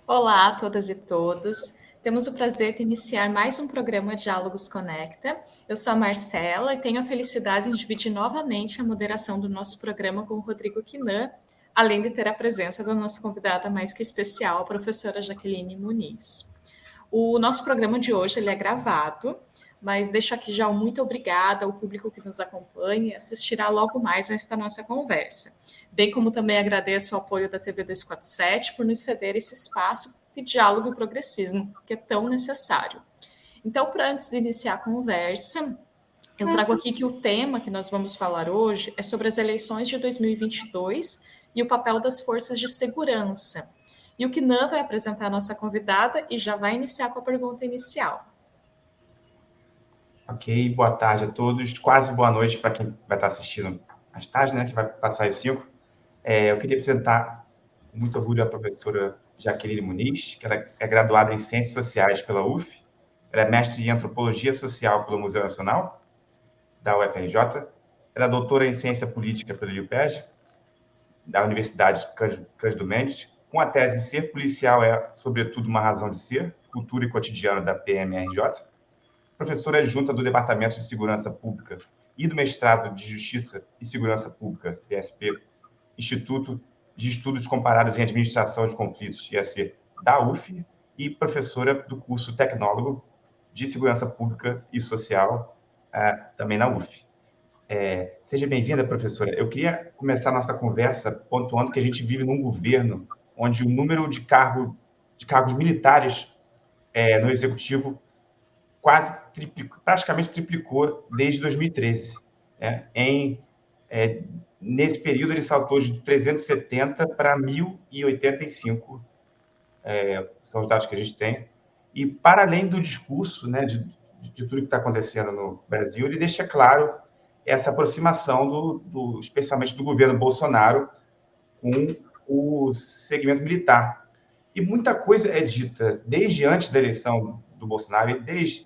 Olá a todas e todos. Temos o prazer de iniciar mais um programa Diálogos Conecta. Eu sou a Marcela e tenho a felicidade de dividir novamente a moderação do nosso programa com o Rodrigo Quinan, além de ter a presença da nossa convidada mais que especial, a professora Jaqueline Muniz. O nosso programa de hoje ele é gravado, mas deixo aqui já um muito obrigada ao público que nos acompanha e assistirá logo mais a esta nossa conversa. Bem como também agradeço o apoio da TV 247 por nos ceder esse espaço de diálogo e progressismo, que é tão necessário. Então, para antes de iniciar a conversa, eu trago aqui que o tema que nós vamos falar hoje é sobre as eleições de 2022 e o papel das forças de segurança. E o Quinan vai apresentar a nossa convidada e já vai iniciar com a pergunta inicial. Ok, boa tarde a todos, quase boa noite para quem vai estar assistindo mais tarde, né, que vai passar às 5. Eu queria apresentar com muito orgulho a professora Jaqueline Muniz, que ela é graduada em Ciências Sociais pela UF, ela é mestre em Antropologia Social pelo Museu Nacional, da UFRJ, ela é doutora em Ciência Política pelo IUPERJ, da Universidade Cândido Mendes, com a tese Ser Policial é, sobretudo, uma razão de ser, Cultura e Cotidiano da PMRJ, professora adjunta do Departamento de Segurança Pública e do Mestrado de Justiça e Segurança Pública, PSP, Instituto de Estudos Comparados em Administração de Conflitos, IAC, da UF, e professora do curso Tecnólogo de Segurança Pública e Social, também na UF. Seja bem-vinda, professora. Eu queria começar a nossa conversa pontuando que a gente vive num governo onde o número de cargos militares no Executivo praticamente triplicou desde 2013. Nesse período, ele saltou de 370 para 1.085, são os dados que a gente tem. E, para além do discurso, né, de tudo que está acontecendo no Brasil, ele deixa claro essa aproximação, especialmente do governo Bolsonaro, com o segmento militar. E muita coisa é dita desde antes da eleição do Bolsonaro, e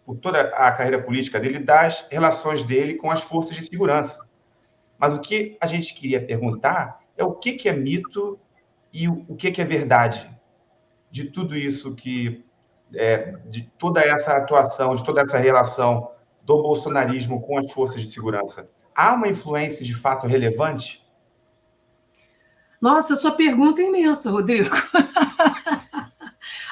por toda a carreira política dele, das relações dele com as forças de segurança. Mas o que a gente queria perguntar é o que é mito e o que é verdade de tudo isso de toda essa atuação, de toda essa relação do bolsonarismo com as forças de segurança. Há uma influência de fato relevante? Nossa, sua pergunta é imensa, Rodrigo.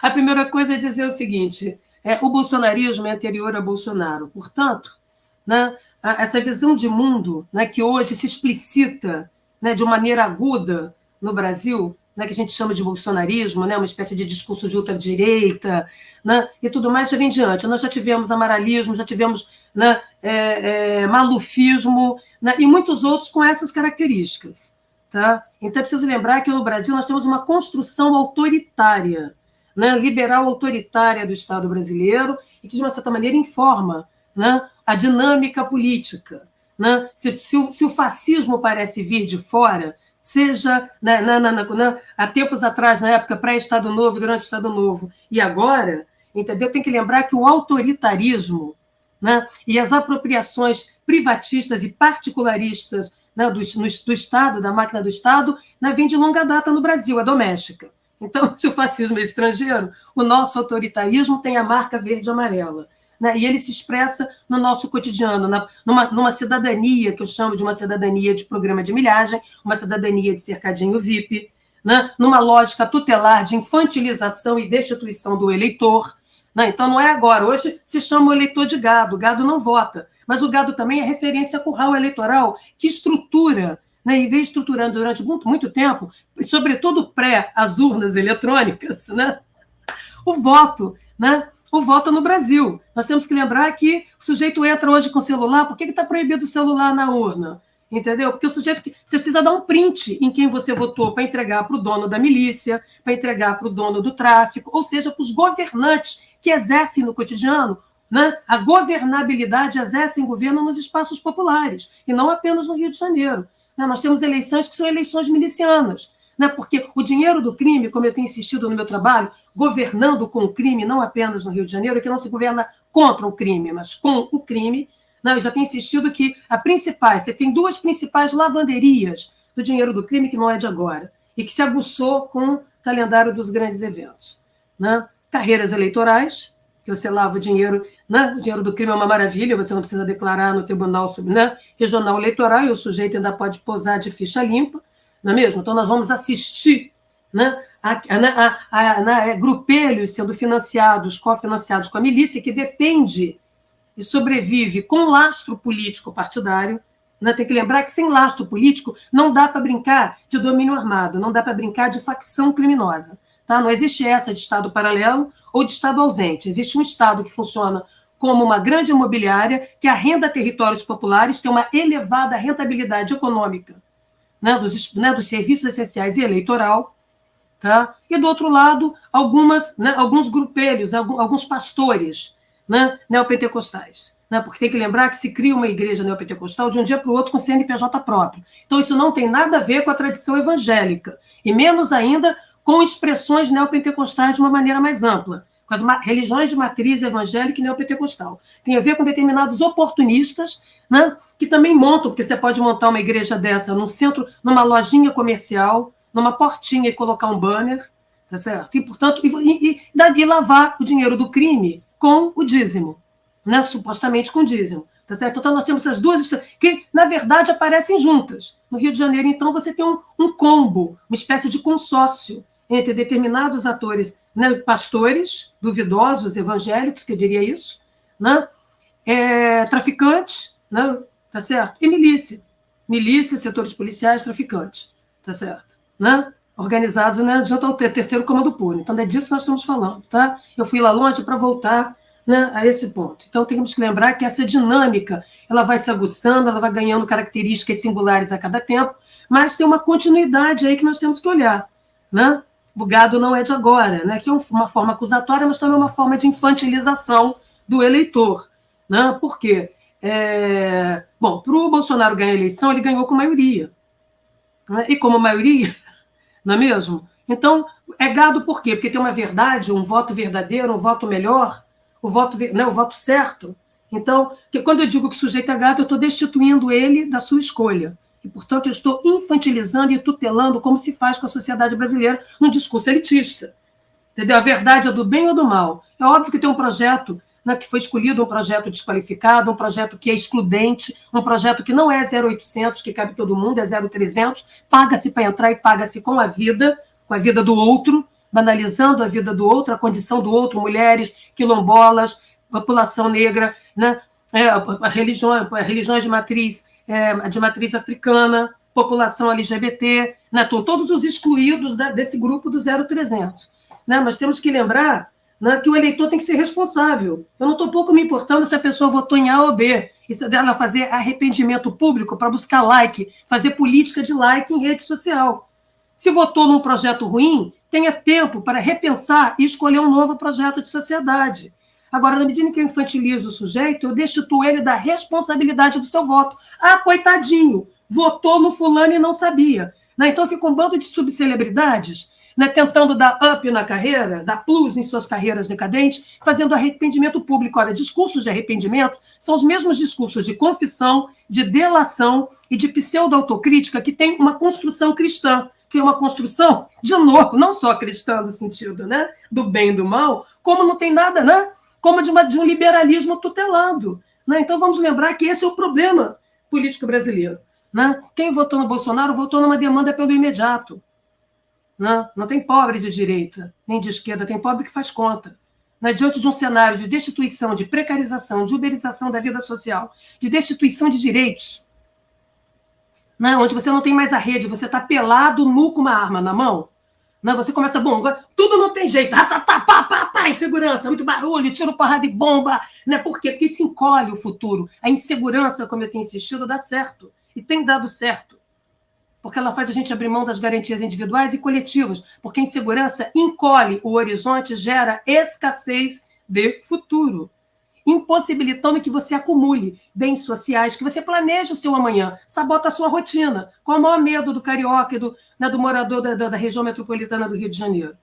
A primeira coisa é dizer o seguinte: o bolsonarismo é anterior a Bolsonaro. Portanto, né, essa visão de mundo, né, que hoje se explicita, né, de uma maneira aguda no Brasil, né, que a gente chama de bolsonarismo, né, uma espécie de discurso de ultradireita, né, e tudo mais, já vem diante. Nós já tivemos amarelismo, já tivemos, né, malufismo, né, e muitos outros com essas características. Tá? Então, é preciso lembrar que no Brasil nós temos uma construção autoritária, né, liberal autoritária do Estado brasileiro, e que, de uma certa maneira, informa, né, a dinâmica política. Né? Se o fascismo parece vir de fora, seja há tempos atrás, na época pré-Estado Novo, durante o Estado Novo, e agora, entendeu? Tem que lembrar que o autoritarismo, né, e as apropriações privatistas e particularistas, né, do Estado, da máquina do Estado, né, vem de longa data no Brasil, é doméstica. Então, se o fascismo é estrangeiro, o nosso autoritarismo tem a marca verde e amarela. Né, e ele se expressa no nosso cotidiano, numa cidadania, que eu chamo de uma cidadania de programa de milhagem, uma cidadania de cercadinho VIP, né, numa lógica tutelar de infantilização e destituição do eleitor. Né? Então, não é agora. Hoje se chama o eleitor de gado. O gado não vota. Mas o gado também é referência a curral eleitoral, que estrutura, né, e vem estruturando durante muito tempo, sobretudo pré as urnas eletrônicas, né, o voto, né, o voto no Brasil. Nós temos que lembrar que o sujeito entra hoje com celular. Por que está proibido o celular na urna? Entendeu? Porque o sujeito você precisa dar um print em quem você votou para entregar para o dono da milícia, para entregar para o dono do tráfico, ou seja, para os governantes que exercem no cotidiano, né, a governabilidade, exercem governo nos espaços populares, e não apenas no Rio de Janeiro. Né? Nós temos eleições que são eleições milicianas, né, porque o dinheiro do crime, como eu tenho insistido no meu trabalho, governando com o crime, não apenas no Rio de Janeiro, é que não se governa contra o crime, mas com o crime. Né? Eu já tenho insistido que você tem duas principais lavanderias do dinheiro do crime, que não é de agora, e que se aguçou com calendário dos grandes eventos. Né? Carreiras eleitorais, que você lava o dinheiro, né? O dinheiro do crime é uma maravilha, você não precisa declarar no Tribunal né? Regional Eleitoral, e o sujeito ainda pode posar de ficha limpa, não é mesmo? Então, nós vamos assistir, né? Grupelhos sendo financiados, cofinanciados com a milícia, que depende e sobrevive com lastro político partidário. Né? Tem que lembrar que sem lastro político não dá para brincar de domínio armado, não dá para brincar de facção criminosa. Tá? Não existe essa de Estado paralelo ou de Estado ausente. Existe um Estado que funciona como uma grande imobiliária, que arrenda territórios populares, tem uma elevada rentabilidade econômica, né, dos serviços essenciais e eleitoral. Tá? E, do outro lado, alguns grupelhos, alguns pastores, né, neopentecostais. Né? Porque tem que lembrar que se cria uma igreja neopentecostal de um dia para o outro com CNPJ próprio. Então, isso não tem nada a ver com a tradição evangélica, e menos ainda com expressões neopentecostais de uma maneira mais ampla, com as religiões de matriz evangélica e neopentecostal. Tem a ver com determinados oportunistas, né, que também montam, porque você pode montar uma igreja dessa num centro, numa lojinha comercial, numa portinha e colocar um banner, tá certo? E, portanto, e lavar o dinheiro do crime com o dízimo, né, supostamente com dízimo. Tá certo? Então, nós temos essas duas histórias que, na verdade, aparecem juntas. No Rio de Janeiro, então, você tem um combo, uma espécie de consórcio entre determinados atores, né, pastores, duvidosos, evangélicos, que eu diria isso, né, traficantes, né, tá certo? E milícia, setores policiais, traficantes, tá certo? Né? Organizados, né, junto ao terceiro comando público. Então, é disso que nós estamos falando. Tá? Eu fui lá longe para voltar, né, a esse ponto. Então, temos que lembrar que essa dinâmica ela vai se aguçando, ela vai ganhando características singulares a cada tempo, mas tem uma continuidade aí que nós temos que olhar. Né? O gado não é de agora, né? Que é uma forma acusatória, mas também é uma forma de infantilização do eleitor. Né? Por quê? Bom, para o Bolsonaro ganhar a eleição, ele ganhou com maioria. Né? E como maioria, não é mesmo? Então, é gado por quê? Porque tem uma verdade, um voto verdadeiro, um voto melhor, o voto certo. Então, quando eu digo que o sujeito é gado, eu estou destituindo ele da sua escolha. E, portanto, eu estou infantilizando e tutelando como se faz com a sociedade brasileira num discurso elitista. Entendeu? A verdade é do bem ou do mal. É óbvio que tem um projeto, né, que foi escolhido, um projeto desqualificado, um projeto que é excludente, um projeto que não é 0800, que cabe todo mundo, é 0300, paga-se para entrar e paga-se com a vida do outro, banalizando a vida do outro, a condição do outro, mulheres, quilombolas, população negra, né, religiões de matriz africana, população LGBT, né, todos os excluídos desse grupo do 0300. Né, mas temos que lembrar, né, que o eleitor tem que ser responsável. Eu não estou pouco me importando se a pessoa votou em A ou B, isso dela fazer arrependimento público para buscar like, fazer política de like em rede social. Se votou num projeto ruim, tenha tempo para repensar e escolher um novo projeto de sociedade. Agora, na medida em que eu infantilizo o sujeito, eu destituo ele da responsabilidade do seu voto. Ah, coitadinho, votou no fulano e não sabia. Né? Então, fica um bando de subcelebridades, né, tentando dar up na carreira, dar plus em suas carreiras decadentes, fazendo arrependimento público. Olha, discursos de arrependimento são os mesmos discursos de confissão, de delação e de pseudo-autocrítica que tem uma construção cristã, que é uma construção, de novo, não só cristã no sentido, né, do bem e do mal, como não tem nada, né, como de um liberalismo tutelado. Né? Então, vamos lembrar que esse é o problema político brasileiro. Né? Quem votou no Bolsonaro votou numa demanda pelo imediato. Não tem pobre de direita, nem de esquerda, tem pobre que faz conta. Diante de um cenário de destituição, de precarização, de uberização da vida social, de destituição de direitos, onde você não tem mais a rede, você está pelado, nu com uma arma na mão, você começa, bom, tudo não tem jeito, insegurança, muito barulho, tiro, porrada e bomba. Por quê? Porque isso encolhe o futuro. A insegurança, como eu tenho insistido, dá certo, e tem dado certo. Porque ela faz a gente abrir mão das garantias individuais e coletivas, porque a insegurança encolhe o horizonte, gera escassez de futuro, impossibilitando que você acumule bens sociais, que você planeje o seu amanhã, sabota a sua rotina, com o maior medo do carioca e do morador da região metropolitana do Rio de Janeiro.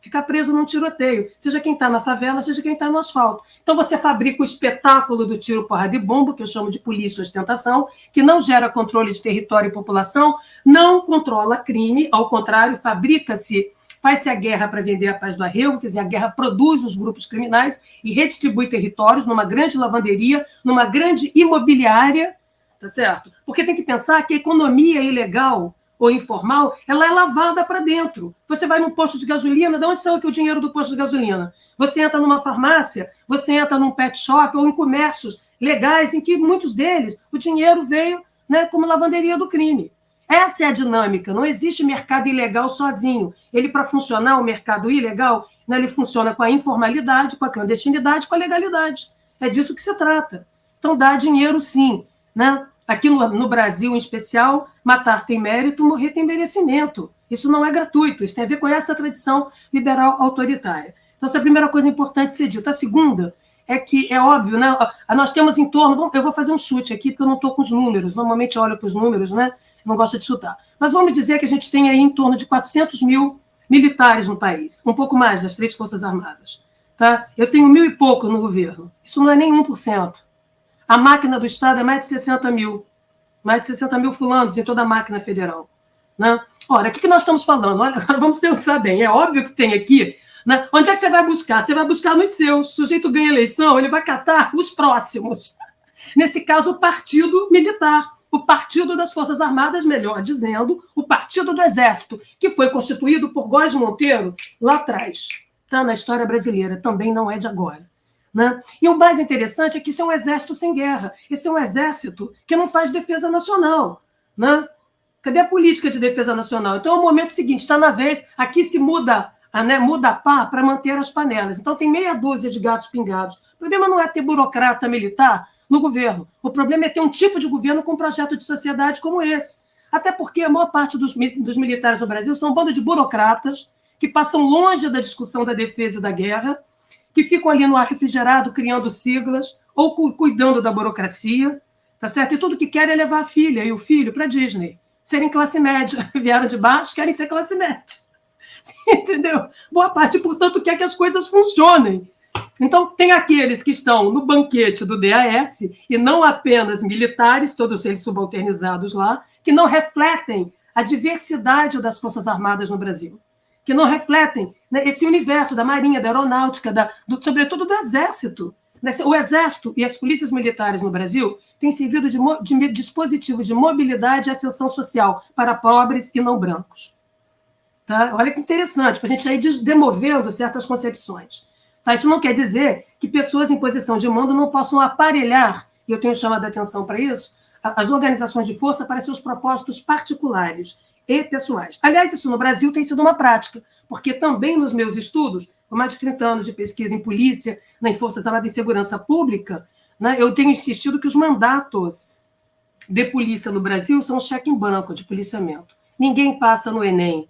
Ficar preso num tiroteio, seja quem está na favela, seja quem está no asfalto. Então você fabrica o espetáculo do tiro, porrada e bomba, que eu chamo de polícia e ostentação, que não gera controle de território e população, não controla crime, ao contrário, fabrica-se faz-se a guerra para vender a paz do arrego, quer dizer, a guerra produz os grupos criminais e redistribui territórios numa grande lavanderia, numa grande imobiliária, tá certo? Porque tem que pensar que a economia ilegal ou informal, ela é lavada para dentro. Você vai num posto de gasolina, de onde saiu aqui o dinheiro do posto de gasolina? Você entra numa farmácia, você entra num pet shop ou em comércios legais em que muitos deles o dinheiro veio, né, como lavanderia do crime. Essa é a dinâmica, não existe mercado ilegal sozinho. Ele, para funcionar, o mercado ilegal, né, ele funciona com a informalidade, com a clandestinidade, com a legalidade. É disso que se trata. Então, dá dinheiro, sim. Né? Aqui no Brasil, em especial, matar tem mérito, morrer tem merecimento. Isso não é gratuito, isso tem a ver com essa tradição liberal autoritária. Então, essa é a primeira coisa importante ser dita. A segunda é que, é óbvio, né? Nós temos em torno... Eu vou fazer um chute aqui, porque eu não estou com os números. Normalmente eu olho para os números, né? Não gosto de chutar. Mas vamos dizer que a gente tem aí em torno de 400 mil militares no país, um pouco mais das 3 Forças Armadas. Tá? Eu tenho 1.000 e pouco no governo. Isso não é nem 1%. A máquina do Estado é mais de 60 mil. Mais de 60 mil fulanos em toda a máquina federal. Né? Ora, o que nós estamos falando? Olha, agora vamos pensar bem. É óbvio que tem aqui... Né? Onde é que você vai buscar? Você vai buscar nos seus. O sujeito ganha eleição, ele vai catar os próximos. Nesse caso, o partido militar. O Partido das Forças Armadas, melhor dizendo, o Partido do Exército, que foi constituído por Góes Monteiro lá atrás, tá? Na história brasileira, também não é de agora. Né? E o mais interessante é que isso é um exército sem guerra, esse é um exército que não faz defesa nacional. Né? Cadê a política de defesa nacional? Então, é o momento seguinte, está na vez, aqui se muda a pá para manter as panelas. Então, tem meia dúzia de gatos pingados. O problema não é ter burocrata militar no governo. O problema é ter um tipo de governo com um projeto de sociedade como esse. Até porque a maior parte dos militares no Brasil são um bando de burocratas que passam longe da discussão da defesa e da guerra, que ficam ali no ar refrigerado criando siglas ou cuidando da burocracia, tá certo? E tudo que querem é levar a filha e o filho para a Disney. Serem classe média. Vieram de baixo, querem ser classe média. Entendeu? Boa parte, portanto, quer que as coisas funcionem. Então, tem aqueles que estão no banquete do DAS, e não apenas militares, todos eles subalternizados lá, que não refletem a diversidade das Forças Armadas no Brasil, que não refletem, né, esse universo da Marinha, da Aeronáutica, sobretudo do Exército. O Exército e as polícias militares no Brasil têm servido de dispositivo de mobilidade e ascensão social para pobres e não brancos. Tá? Olha que interessante, para a gente ir demovendo certas concepções. Tá? Isso não quer dizer que pessoas em posição de mando não possam aparelhar, e eu tenho chamado a atenção para isso, as organizações de força para seus propósitos particulares e pessoais. Aliás, isso no Brasil tem sido uma prática, porque também nos meus estudos, com mais de 30 anos de pesquisa em polícia, em Forças Armadas e Segurança Pública, né, eu tenho insistido que os mandatos de polícia no Brasil são um cheque em branco de policiamento. Ninguém passa no Enem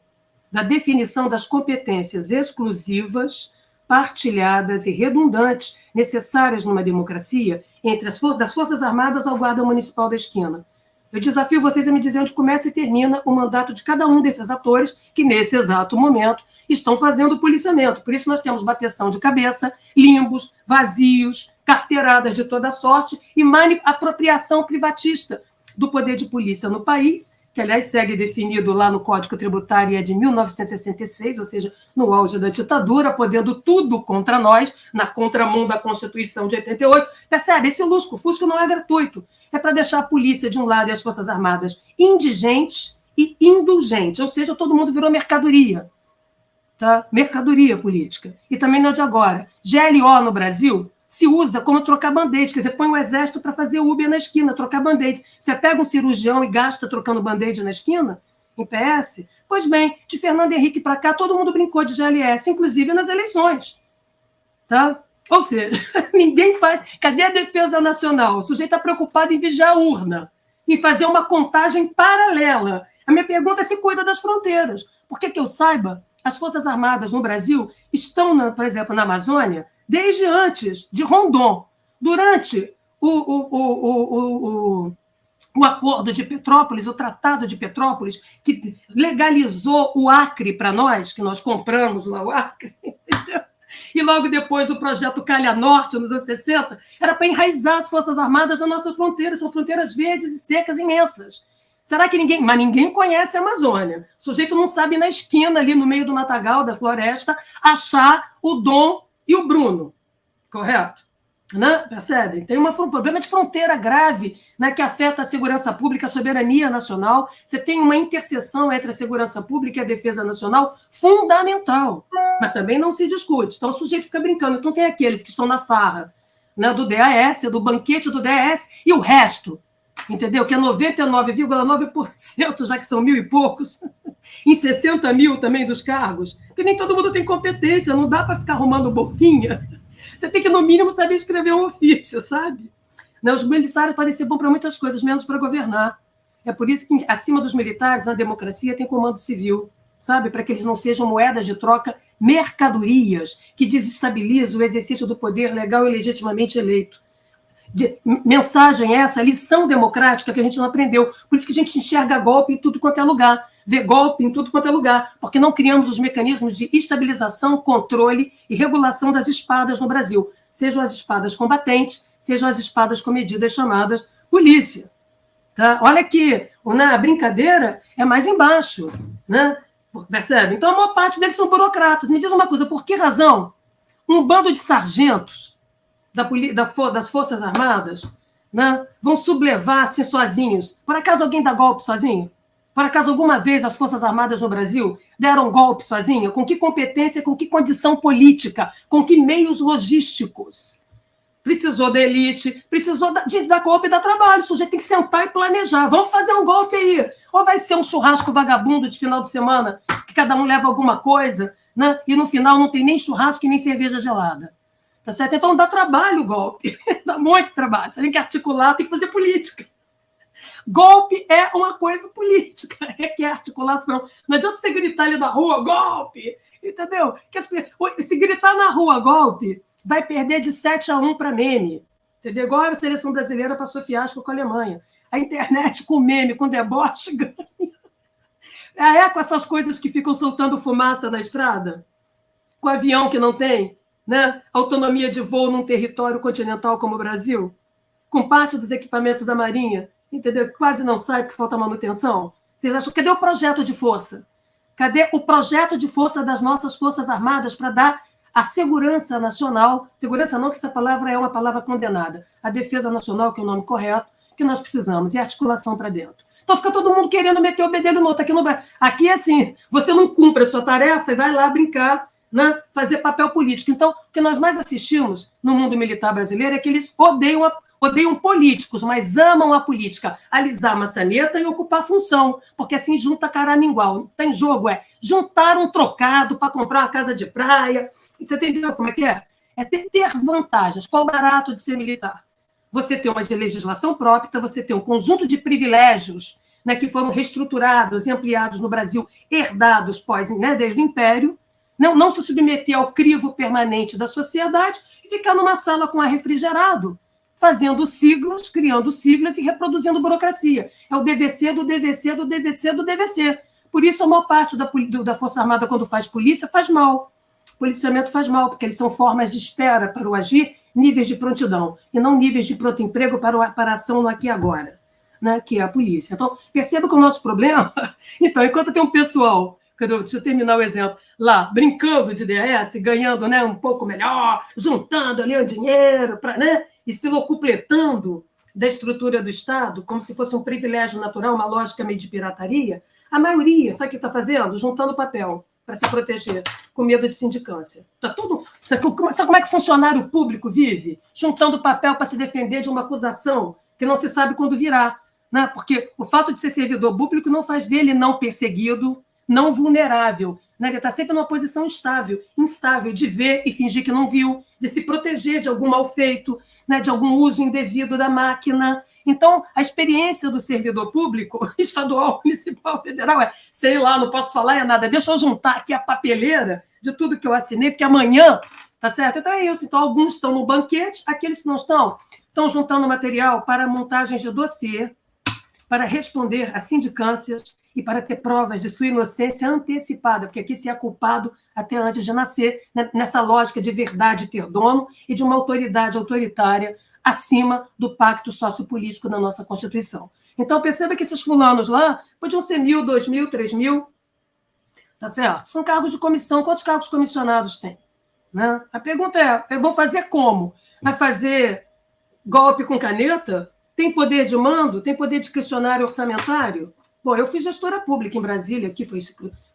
da definição das competências exclusivas, partilhadas e redundantes necessárias numa democracia entre das Forças Armadas ao Guarda Municipal da esquina. Eu desafio vocês a me dizer onde começa e termina o mandato de cada um desses atores que, nesse exato momento, estão fazendo o policiamento. Por isso nós temos bateção de cabeça, limbos, vazios, carteiradas de toda sorte e apropriação privatista do poder de polícia no país, que, aliás, segue definido lá no Código Tributário e é de 1966, ou seja, no auge da ditadura, podendo tudo contra nós, na contramão da Constituição de 88. Percebe? Esse lusco-fusco não é gratuito. É para deixar a polícia de um lado e as Forças Armadas indigentes e indulgentes, ou seja, todo mundo virou mercadoria. Tá? Mercadoria política. E também não é de agora. GLO no Brasil se usa como trocar band-aid, quer dizer, põe o exército para fazer Uber na esquina, trocar band-aid. Você pega um cirurgião e gasta trocando band-aid na esquina, em PS? Pois bem, de Fernando Henrique para cá, todo mundo brincou de GLS, inclusive nas eleições. Tá? Ou seja, ninguém faz... Cadê a defesa nacional? O sujeito está preocupado em vigiar a urna, em fazer uma contagem paralela. A minha pergunta é se cuida das fronteiras. Porque que eu saiba, as Forças Armadas no Brasil estão, por exemplo, na Amazônia, desde antes de Rondon. Durante o Acordo de Petrópolis, o Tratado de Petrópolis, que legalizou o Acre para nós, que nós compramos lá o Acre, entendeu? E logo depois o projeto Calha Norte, nos anos 60, era para enraizar as Forças Armadas nas nossas fronteiras. São fronteiras verdes e secas imensas. Será que ninguém... Mas ninguém conhece a Amazônia. O sujeito não sabe na esquina, ali no meio do matagal, da floresta, achar o Dom e o Bruno. Correto? Né? Percebe? Tem um problema de fronteira grave, né, que afeta a segurança pública, a soberania nacional. Você tem uma interseção entre a segurança pública e a defesa nacional fundamental, mas também não se discute. Então o sujeito fica brincando. Então tem aqueles que estão na farra, né, do DAS, do banquete do DAS, e o resto, entendeu? Que é 99,9%, já que são 1.000 e poucos, em 60 mil também dos cargos, porque nem todo mundo tem competência, não dá para ficar arrumando boquinha. Você tem que, no mínimo, saber escrever um ofício, sabe? Os militares podem ser bons para muitas coisas, menos para governar. É por isso que, acima dos militares, na democracia, tem comando civil, sabe? Para que eles não sejam moedas de troca, mercadorias que desestabilizam o exercício do poder legal e legitimamente eleito. Mensagem essa, lição democrática que a gente não aprendeu. Por isso que a gente enxerga golpe em tudo quanto é lugar, vê golpe em tudo quanto é lugar, porque não criamos os mecanismos de estabilização, controle e regulação das espadas no Brasil, sejam as espadas combatentes, sejam as espadas com medidas chamadas polícia. Tá? Olha que a brincadeira é mais embaixo, né? Percebe? Então a maior parte deles são burocratas. Me diz uma coisa, por que razão um bando de sargentos das Forças Armadas, né, vão sublevar assim sozinhos? Por acaso alguém dá golpe sozinho? Por acaso alguma vez as Forças Armadas no Brasil deram golpe sozinha? Com que competência, com que condição política, com que meios logísticos? Precisou da elite, precisou de dar golpe e dar trabalho. O sujeito tem que sentar e planejar. Vamos fazer um golpe aí. Ou vai ser um churrasco vagabundo de final de semana, que cada um leva alguma coisa, né, e no final não tem nem churrasco e nem cerveja gelada. Tá certo? Então dá trabalho o golpe, dá muito trabalho. Você tem que articular, tem que fazer política. Golpe é uma coisa política, que é articulação. Não adianta você gritar ali na rua, golpe, entendeu? Se gritar na rua, golpe, vai perder de 7-1 para meme, entendeu? Igual a seleção brasileira passou fiasco com a Alemanha. A internet com meme, com deboche, ganha. Com essas coisas que ficam soltando fumaça na estrada, com avião que não tem, né, autonomia de voo num território continental como o Brasil, com parte dos equipamentos da Marinha, entendeu? Quase não sai porque falta manutenção. Vocês acham, cadê o projeto de força? Cadê o projeto de força das nossas Forças Armadas para dar a segurança nacional? Segurança não, que essa palavra é uma palavra condenada. A defesa nacional, que é o nome correto, que nós precisamos, e articulação para dentro. Então fica todo mundo querendo meter o bedelho no outro. Aqui é assim, você não cumpre a sua tarefa e vai lá brincar, né, fazer papel político. Então, o que nós mais assistimos no mundo militar brasileiro é que eles odeiam políticos, mas amam a política, alisar a maçaneta e ocupar a função, porque assim junta caramingual. Está em jogo, juntar um trocado para comprar uma casa de praia. Você entendeu como é que é? É ter vantagens. Qual o barato de ser militar? Você ter uma legislação própria, você ter um conjunto de privilégios, né, que foram reestruturados e ampliados no Brasil, herdados desde o Império, não se submeter ao crivo permanente da sociedade e ficar numa sala com ar refrigerado, fazendo siglas, criando siglas e reproduzindo burocracia. É o DVC do DVC do DVC do DVC. Por isso, a maior parte da Força Armada, quando faz polícia, faz mal. Policiamento faz mal, porque eles são formas de espera para o agir, níveis de prontidão, e não níveis de pronto emprego para a ação no aqui e agora, né, que é a polícia. Então, perceba que o nosso problema... Então, enquanto tem um pessoal... Deixa eu terminar o exemplo. Lá, brincando de DAS, ganhando, né, um pouco melhor, juntando ali o dinheiro, né, e se locupletando da estrutura do Estado, como se fosse um privilégio natural, uma lógica meio de pirataria, a maioria, sabe o que está fazendo? Juntando papel para se proteger, com medo de sindicância. Sabe como é que o funcionário público vive? Juntando papel para se defender de uma acusação que não se sabe quando virá. Né? Porque o fato de ser servidor público não faz dele não perseguido, não vulnerável, né? Ele está sempre numa posição instável, de ver e fingir que não viu, de se proteger de algum mal feito, né? De algum uso indevido da máquina. Então, a experiência do servidor público, estadual, municipal, federal, sei lá, não posso falar nada, deixa eu juntar aqui a papeleira de tudo que eu assinei, porque amanhã, tá certo? Então é isso. Então, alguns estão no banquete, aqueles que não estão juntando material para montagens de dossiê, para responder a sindicâncias, e para ter provas de sua inocência antecipada, porque aqui se é culpado até antes de nascer, nessa lógica de verdade ter dono e de uma autoridade autoritária acima do pacto sociopolítico da nossa Constituição. Então, perceba que esses fulanos lá podiam ser 1.000, 2.000, 3.000, tá certo? São cargos de comissão. Quantos cargos comissionados tem? Né? A pergunta é, eu vou fazer como? Vai fazer golpe com caneta? Tem poder de mando? Tem poder discricionário orçamentário? Bom, eu fui gestora pública em Brasília, aqui fui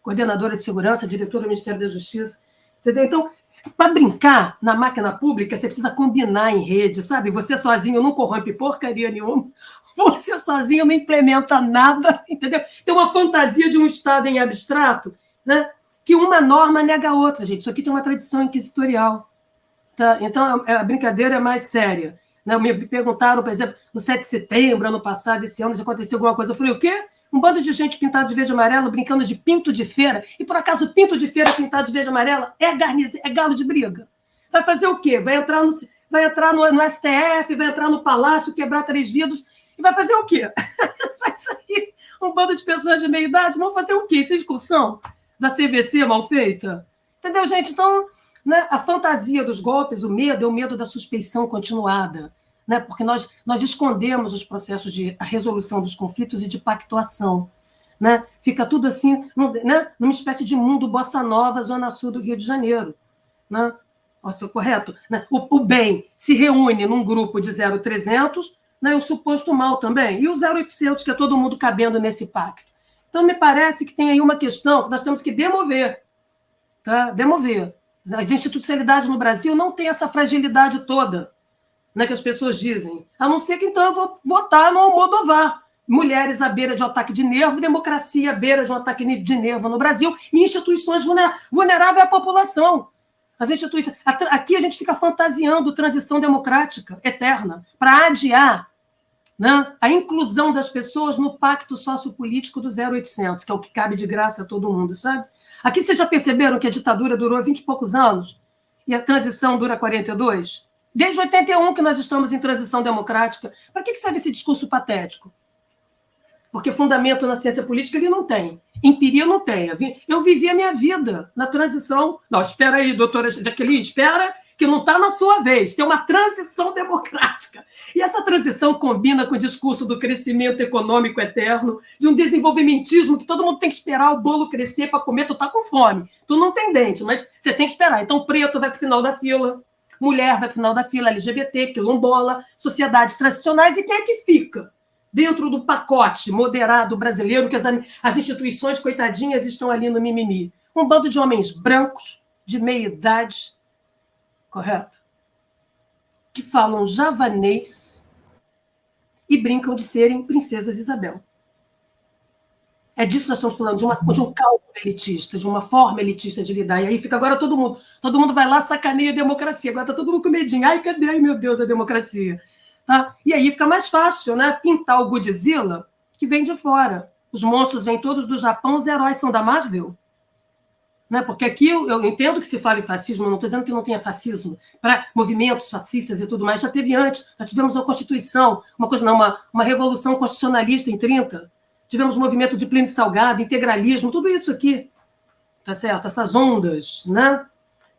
coordenadora de segurança, diretora do Ministério da Justiça, entendeu? Então, para brincar na máquina pública, você precisa combinar em rede, sabe? Você sozinho não corrompe porcaria nenhuma, você sozinho não implementa nada, entendeu? Tem uma fantasia de um Estado em abstrato, né? Que uma norma nega a outra, gente. Isso aqui tem uma tradição inquisitorial. Tá? Então, a brincadeira é mais séria. Né? Me perguntaram, por exemplo, no 7 de setembro, ano passado, esse ano, se aconteceu alguma coisa. Eu falei, o quê? Um bando de gente pintada de verde e amarelo, brincando de pinto de feira. E, por acaso, pinto de feira pintado de verde e amarelo é galo de briga. Vai fazer o quê? Vai entrar no STF, vai entrar no Palácio, quebrar 3 vidros. E vai fazer o quê? Vai sair um bando de pessoas de meia idade. Vão fazer o quê? Essa excursão da CVC mal feita? Entendeu, gente? Então, né, a fantasia dos golpes, o medo, é o medo da suspeição continuada. Né? Porque nós escondemos os processos de resolução dos conflitos e de pactuação. Né? Fica tudo assim, né? Numa espécie de mundo bossa nova, zona sul do Rio de Janeiro. Né? Nossa, correto? Né? O bem se reúne num grupo de 0,300, né? O suposto mal também. E o 0,800, que é todo mundo cabendo nesse pacto. Então, me parece que tem aí uma questão que nós temos que demover. Tá? Demover. As institucionalidades no Brasil não têm essa fragilidade toda, né, que as pessoas dizem. A não ser que, então, eu vou votar no Almodóvar. Mulheres à beira de um ataque de nervo, democracia à beira de um ataque de nervo no Brasil e instituições vulneráveis à população. As instituições... Aqui a gente fica fantasiando transição democrática eterna para adiar, né, a inclusão das pessoas no pacto sociopolítico do 0800, que é o que cabe de graça a todo mundo, sabe? Aqui vocês já perceberam que a ditadura durou 20 e poucos anos e a transição dura 42? Desde 81 que nós estamos em transição democrática. Para que serve esse discurso patético? Porque fundamento na ciência política ele não tem. Empiria não tem. Eu vivi a minha vida na transição. Não, espera aí, doutora Jaqueline, espera que não está na sua vez. Tem uma transição democrática. E essa transição combina com o discurso do crescimento econômico eterno, de um desenvolvimentismo que todo mundo tem que esperar o bolo crescer para comer. Tu está com fome. Tu não tem dente, mas você tem que esperar. Então, preto vai para o final da fila, mulher vai para o final da fila, LGBT, quilombola, sociedades tradicionais. E quem é que fica dentro do pacote moderado brasileiro, que as instituições, coitadinhas, estão ali no mimimi? Um bando de homens brancos, de meia idade, correto? Que falam javanês e brincam de serem princesas Isabel. É disso que nós estamos falando, de um cálculo elitista, de uma forma elitista de lidar. E aí fica agora todo mundo vai lá, sacaneia a democracia. Agora está todo mundo com medinho. Ai, cadê? Ai, meu Deus, a democracia. Tá? E aí fica mais fácil, né? Pintar o Godzilla, que vem de fora. Os monstros vêm todos do Japão, os heróis são da Marvel. Né? Porque aqui eu entendo que se fala em fascismo, eu não estou dizendo que não tenha fascismo, para movimentos fascistas e tudo mais, já teve antes. Nós tivemos uma Constituição, uma revolução constitucionalista em 30, tivemos movimento de Plínio Salgado, integralismo, tudo isso aqui, tá certo? Essas ondas, né?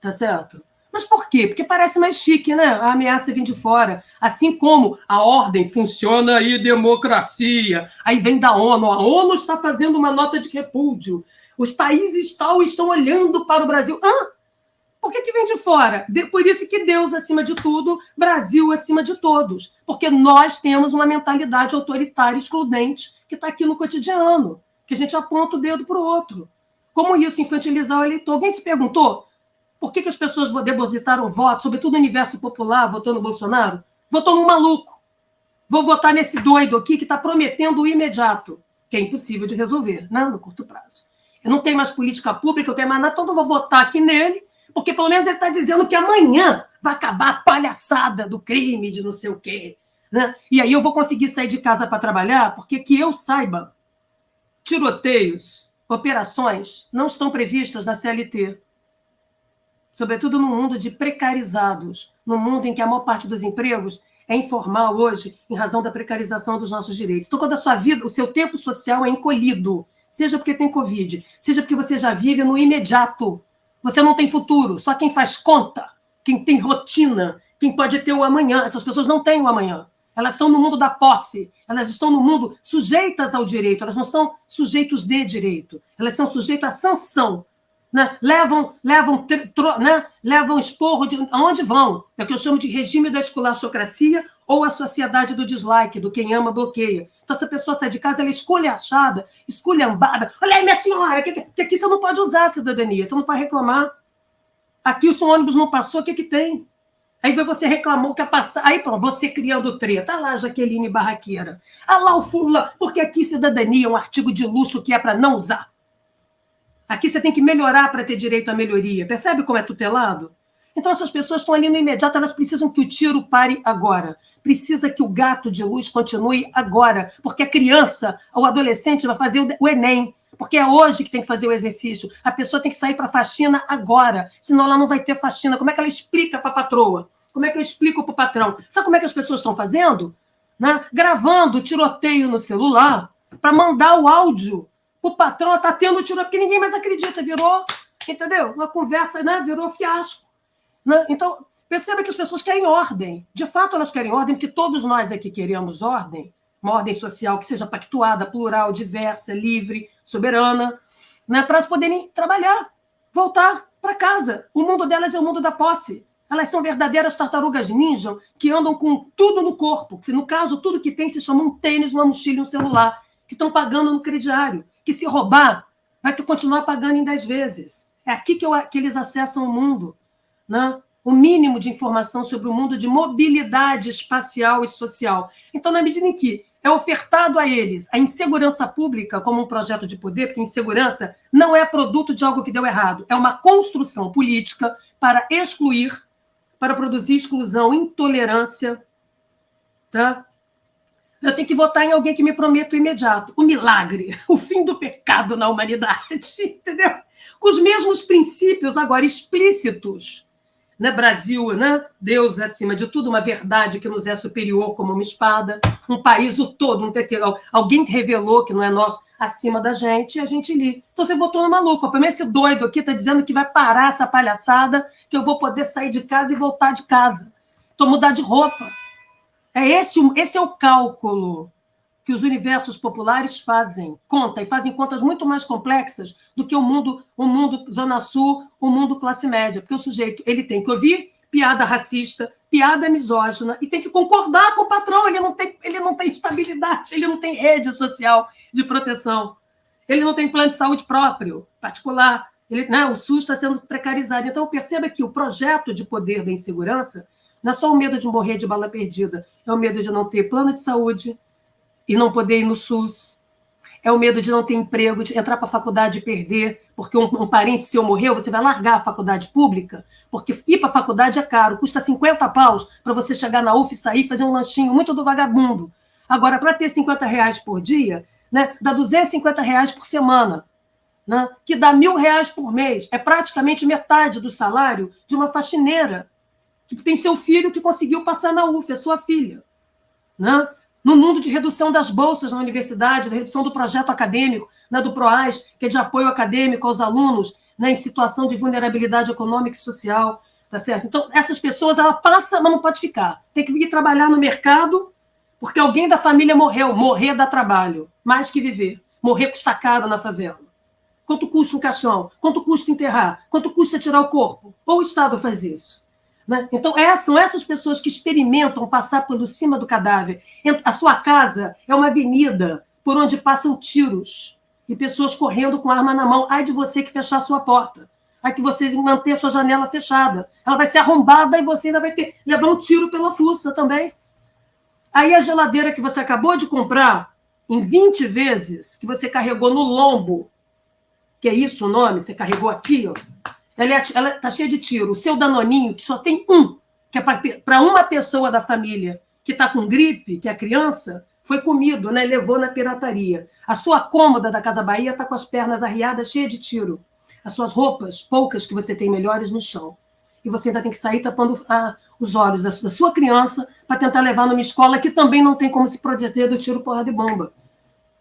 Tá certo? Mas por quê? Porque parece mais chique, né? A ameaça vem de fora. Assim como a ordem funciona e democracia. Aí vem da ONU. A ONU está fazendo uma nota de repúdio. Os países tal estão olhando para o Brasil. Por que vem de fora? Por isso que Deus acima de tudo, Brasil acima de todos. Porque nós temos uma mentalidade autoritária excludente que está aqui no cotidiano, que a gente aponta o dedo para o outro. Como isso infantilizar o eleitor? Alguém se perguntou por que as pessoas depositaram voto, sobretudo no universo popular, votou no Bolsonaro? Votou no maluco. Vou votar nesse doido aqui que está prometendo o imediato, que é impossível de resolver, né, no curto prazo. Eu não tenho mais política pública, eu tenho mais nada, então eu vou votar aqui nele, porque pelo menos ele está dizendo que amanhã vai acabar a palhaçada do crime de não sei o quê. Né? E aí eu vou conseguir sair de casa para trabalhar, porque que eu saiba, tiroteios, operações não estão previstas na CLT. Sobretudo no mundo de precarizados, no mundo em que a maior parte dos empregos é informal hoje, em razão da precarização dos nossos direitos. Então, quando a sua vida, o seu tempo social é encolhido, seja porque tem Covid, seja porque você já vive no imediato, você não tem futuro, só quem faz conta, quem tem rotina, quem pode ter o amanhã. Essas pessoas não têm o amanhã. Elas estão no mundo da posse, elas estão no mundo sujeitas ao direito, elas não são sujeitos de direito, elas são sujeitos à sanção. Né? Levam esporro de aonde vão. É o que eu chamo de regime da esculachocracia ou a sociedade do dislike, do quem ama bloqueia. Então, se a pessoa sai de casa, ela é esculachada, esculhambada. Olha aí, minha senhora, que aqui você não pode usar a cidadania, você não pode reclamar. Aqui o seu ônibus não passou, o que tem? Aí você reclamou que ia passar. Aí, pronto, você criando treta. Ah lá, Jaqueline Barraqueira. Ah lá, o fulano. Porque aqui cidadania é um artigo de luxo que é para não usar. Aqui você tem que melhorar para ter direito à melhoria. Percebe como é tutelado? Então, essas pessoas estão ali no imediato, elas precisam que o tiro pare agora. Precisa que o gato de luz continue agora. Porque a criança, o adolescente, vai fazer o Enem. Porque é hoje que tem que fazer o exercício. A pessoa tem que sair para a faxina agora. Senão ela não vai ter faxina. Como é que ela explica para a patroa? Como é que eu explico para o patrão? Sabe como é que as pessoas estão fazendo? Né? Gravando tiroteio no celular para mandar o áudio. O patrão está tendo tiroteio, porque ninguém mais acredita. Virou, entendeu? Uma conversa, né? Virou fiasco. Né? Então, perceba que as pessoas querem ordem. De fato, elas querem ordem, porque todos nós aqui queremos ordem. Uma ordem social que seja pactuada, plural, diversa, livre, soberana, né? Para elas poderem trabalhar, voltar para casa. O mundo delas é o mundo da posse. Elas são verdadeiras tartarugas ninja que andam com tudo no corpo. No caso, tudo que tem se chama um tênis, uma mochila e um celular, que estão pagando no crediário. Que se roubar, vai continuar pagando em 10 vezes. É aqui que eles acessam o mundo. Né? O mínimo de informação sobre o mundo de mobilidade espacial e social. Então, na medida em que é ofertado a eles a insegurança pública como um projeto de poder, porque insegurança não é produto de algo que deu errado, é uma construção política para excluir, para produzir exclusão, intolerância. Tá? Eu tenho que votar em alguém que me prometa o imediato, o milagre, o fim do pecado na humanidade, entendeu? Com os mesmos princípios agora explícitos. Né, Brasil, né? Deus acima de tudo, uma verdade que nos é superior como uma espada, um país o todo, alguém que revelou que não é nosso, acima da gente, e a gente ali. Então você votou no maluco. Para mim, esse doido aqui está dizendo que vai parar essa palhaçada, que eu vou poder sair de casa e voltar de casa. Então, mudar de roupa. Esse é o cálculo que os universos populares fazem. E fazem contas muito mais complexas do que o mundo Zona Sul, o mundo classe média. Porque o sujeito ele tem que ouvir piada racista, piada misógina, e tem que concordar com o patrão. Ele não tem estabilidade, ele não tem rede social de proteção. Ele não tem plano de saúde próprio, particular. O SUS está sendo precarizado. Então, perceba que o projeto de poder da insegurança não é só o medo de morrer de bala perdida, é o medo de não ter plano de saúde e não poder ir no SUS. É o medo de não ter emprego, de entrar para a faculdade e perder, porque um parente seu morreu, você vai largar a faculdade pública, porque ir para a faculdade é caro, custa 50 paus para você chegar na UF e sair, fazer um lanchinho muito do vagabundo. Agora, para ter 50 reais por dia, né, dá 250 reais por semana, né, que dá R$1.000 por mês. É praticamente metade do salário de uma faxineira que tem seu filho que conseguiu passar na UF, é sua filha. Né? No mundo de redução das bolsas na universidade, da redução do projeto acadêmico, né, do PROAS, que é de apoio acadêmico aos alunos, né, em situação de vulnerabilidade econômica e social. Tá certo? Então, essas pessoas, ela passa, mas não pode ficar. Tem que ir trabalhar no mercado, porque alguém da família morreu. Morrer dá trabalho, mais que viver. Morrer custa caro na favela. Quanto custa um caixão? Quanto custa enterrar? Quanto custa tirar o corpo? Ou o Estado faz isso? Né? Então, são essas pessoas que experimentam passar por cima do cadáver. A sua casa é uma avenida por onde passam tiros e pessoas correndo com arma na mão. Ai de você que fechar a sua porta. Ai que você manter a sua janela fechada. Ela vai ser arrombada e você ainda vai levar um tiro pela fuça também. Aí a geladeira que você acabou de comprar, em 20 vezes, que você carregou no lombo, que é isso o nome, você carregou aqui, ó. Ela está cheia de tiro. O seu danoninho, que só tem um, que é para uma pessoa da família que está com gripe, que é a criança, foi comido, né? Levou na pirataria. A sua cômoda da Casa Bahia está com as pernas arriadas, cheia de tiro. As suas roupas, poucas que você tem melhores, no chão. E você ainda tem que sair tapando os olhos da sua criança para tentar levar numa escola que também não tem como se proteger do tiro, porra de bomba.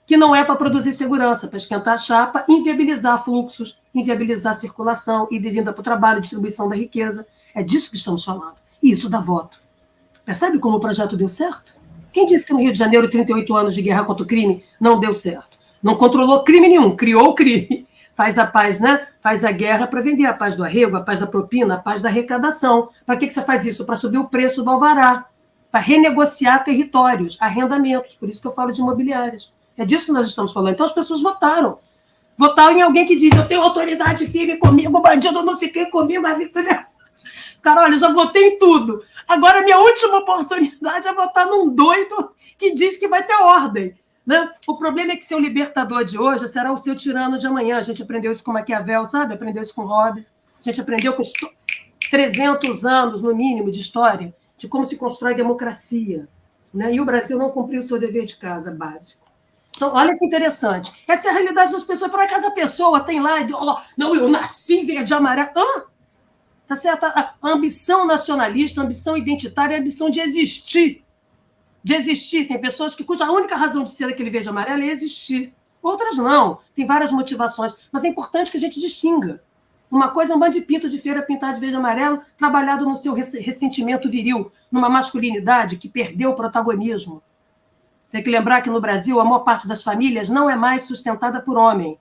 Que não é para produzir segurança, para esquentar a chapa, inviabilizar fluxos, inviabilizar a circulação, ida e vinda para o trabalho, distribuição da riqueza. É disso que estamos falando. E isso dá voto. Percebe como o projeto deu certo? Quem disse que no Rio de Janeiro, 38 anos de guerra contra o crime, não deu certo? Não controlou crime nenhum, criou o crime. Faz a paz, né? Faz a guerra para vender a paz do arrego, a paz da propina, a paz da arrecadação. Para que você faz isso? Para subir o preço do alvará, para renegociar territórios, arrendamentos. Por isso que eu falo de imobiliárias. É disso que nós estamos falando. Então as pessoas votaram. Votaram em alguém que diz: eu tenho autoridade firme comigo, bandido não se quer comigo. Cara, olha, eu já votei em tudo. Agora a minha última oportunidade é votar num doido que diz que vai ter ordem. Né? O problema é que seu libertador de hoje será o seu tirano de amanhã. A gente aprendeu isso com Maquiavel, sabe? Aprendeu isso com Hobbes. A gente aprendeu com 300 anos, no mínimo, de história, de como se constrói democracia. Né? E o Brasil não cumpriu o seu dever de casa básico. Então, olha que interessante. Essa é a realidade das pessoas. Por acaso a pessoa tem lá, não, eu nasci verde e amarelo. Tá certo? A ambição nacionalista, a ambição identitária, a ambição de existir. De existir. Tem pessoas cuja única razão de ser aquele verde e amarelo é existir. Outras não. Tem várias motivações. Mas é importante que a gente distinga. Uma coisa é um bando de pinto de feira pintado de verde e amarelo, trabalhado no seu ressentimento viril, numa masculinidade que perdeu o protagonismo. Tem que lembrar que no Brasil a maior parte das famílias não é mais sustentada por homem.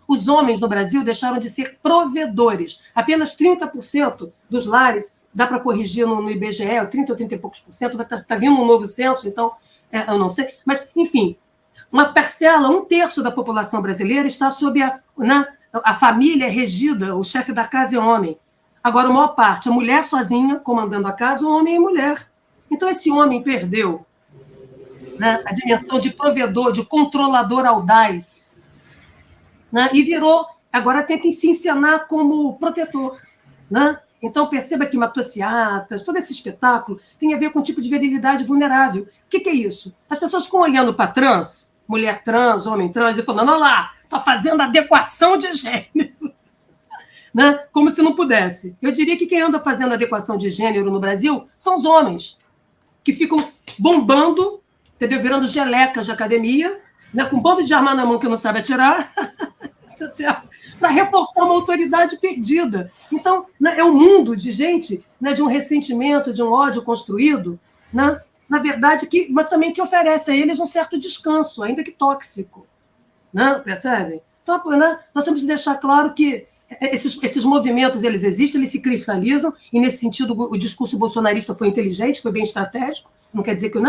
Os homens no Brasil deixaram de ser provedores. Apenas 30% dos lares, dá para corrigir no IBGE, 30% ou 30 e poucos por cento, está vindo um novo censo, então eu não sei. Mas, enfim, uma parcela, 1/3 da população brasileira está sob a família regida, o chefe da casa é homem. Agora, a maior parte, a mulher sozinha, comandando a casa, o homem é mulher. Então, esse homem perdeu, né, a dimensão de provedor, de controlador audaz, né, e virou, agora tem que se encenar como protetor. Né? Então, perceba que matossiatas, todo esse espetáculo tem a ver com um tipo de virilidade vulnerável. O que é isso? As pessoas ficam olhando para trans, mulher trans, homem trans, e falando: olha lá, está fazendo adequação de gênero. Né? Como se não pudesse. Eu diria que quem anda fazendo adequação de gênero no Brasil são os homens, que ficam bombando, entendeu? Virando gelecas de academia, né? Com um bando de arma na mão que não sabe atirar, tá certo? Para reforçar uma autoridade perdida. Então, né, é um mundo de gente, né, de um ressentimento, de um ódio construído, né, na verdade, mas também que oferece a eles um certo descanso, ainda que tóxico. Né? Percebem? Então, né, nós temos que deixar claro que esses movimentos eles existem, eles se cristalizam, e, nesse sentido, o discurso bolsonarista foi inteligente, foi bem estratégico. Não quer dizer que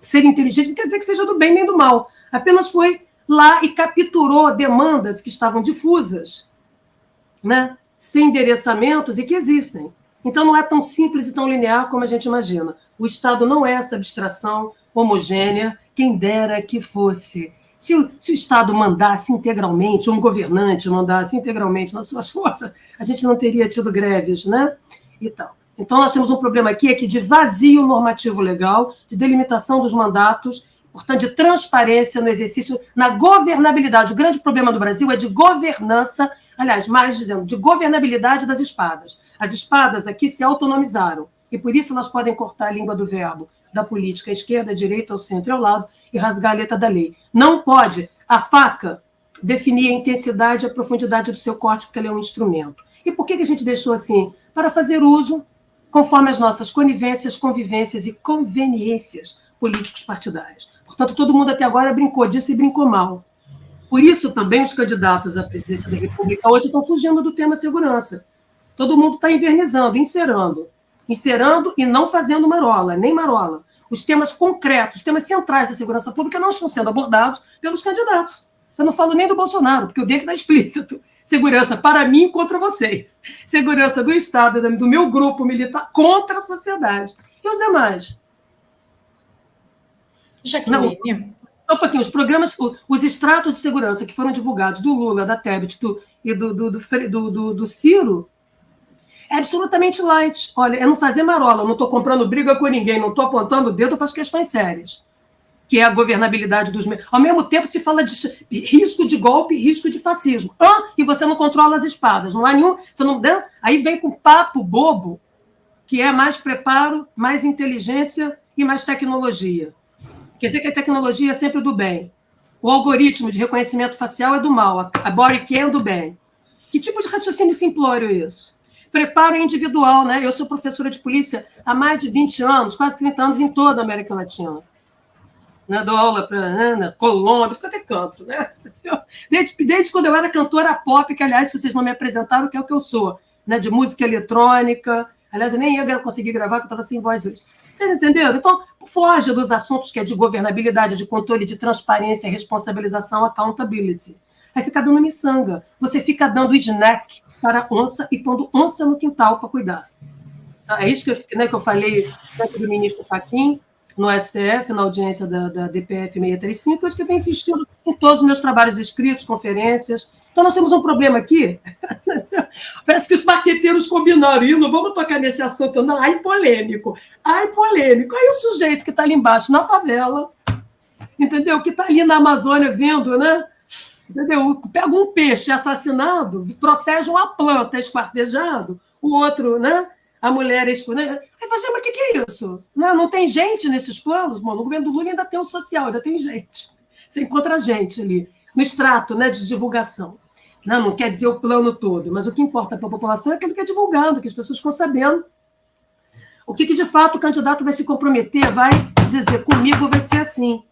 ser inteligente não quer dizer que seja do bem nem do mal. Apenas foi lá e capturou demandas que estavam difusas, né, sem endereçamentos e que existem. Então, não é tão simples e tão linear como a gente imagina. O Estado não é essa abstração homogênea, quem dera que fosse. Se o Estado mandasse integralmente, um governante mandasse integralmente nas suas forças, a gente não teria tido greves, né? E tal. Então, nós temos um problema aqui de vazio normativo legal, de delimitação dos mandatos, portanto, de transparência no exercício, na governabilidade. O grande problema do Brasil é de governança, aliás, mais dizendo, de governabilidade das espadas. As espadas aqui se autonomizaram, e por isso elas podem cortar a língua do verbo, da política à esquerda, à direita, ao centro e ao lado, e rasgar a letra da lei. Não pode a faca definir a intensidade e a profundidade do seu corte, porque ela é um instrumento. E por que a gente deixou assim? Para fazer uso, conforme as nossas conivências, convivências e conveniências políticos partidários. Portanto, todo mundo até agora brincou disso e brincou mal. Por isso, também, os candidatos à presidência da República hoje estão fugindo do tema segurança. Todo mundo está invernizando, encerando e não fazendo marola, nem marola. Os temas concretos, os temas centrais da segurança pública não estão sendo abordados pelos candidatos. Eu não falo nem do Bolsonaro, porque o dele está explícito. Segurança para mim contra vocês. Segurança do Estado, do meu grupo militar contra a sociedade. E os demais? Jaqueline. Um pouquinho, os programas, os extratos de segurança que foram divulgados do Lula, da Tebet e do Ciro, é absolutamente light. Olha, é não fazer marola, eu não estou comprando briga com ninguém, não estou apontando o dedo para as questões sérias, que é a governabilidade dos meios. Ao mesmo tempo, se fala de risco de golpe e risco de fascismo. E você não controla as espadas, não há nenhum... Você não, aí vem com papo bobo, que é mais preparo, mais inteligência e mais tecnologia. Quer dizer que a tecnologia é sempre do bem. O algoritmo de reconhecimento facial é do mal, a body cam é do bem. Que tipo de raciocínio simplório é isso? preparo é individual, né? Eu sou professora de polícia há mais de 20 anos, quase 30 anos em toda a América Latina. Né? Dou aula para Colômbia, qualquer canto, né? Desde quando eu era cantora pop, que, aliás, se vocês não me apresentaram, que é o que eu sou, né? De música eletrônica. Aliás, eu nem ia conseguir gravar, porque eu estava sem voz hoje. Vocês entenderam? Então, foge dos assuntos que é de governabilidade, de controle, de transparência, responsabilização, accountability. Aí fica dando miçanga. Você fica dando snack para a onça e pondo onça no quintal para cuidar. É isso que eu falei do ministro Fachin, no STF, na audiência da DPF 635, isso que eu tenho insistido em todos os meus trabalhos escritos, conferências. Então, nós temos um problema aqui. Parece que os marqueteiros combinaram, e não vamos tocar nesse assunto, não. Ai, polêmico. Aí o sujeito que está ali embaixo, na favela, entendeu? Que está ali na Amazônia vendo, né? Entendeu? Pega um peixe assassinado, protege uma planta esquartejado, o outro, né? A mulher escondida. Aí fala, mas o que é isso? Não tem gente nesses planos, mano. No governo do Lula ainda tem o social, ainda tem gente. Você encontra gente ali, no extrato, né, de divulgação. Não quer dizer o plano todo, mas o que importa para a população é aquilo que é divulgado, que as pessoas ficam sabendo. O que de fato o candidato vai se comprometer, vai dizer, comigo vai ser assim.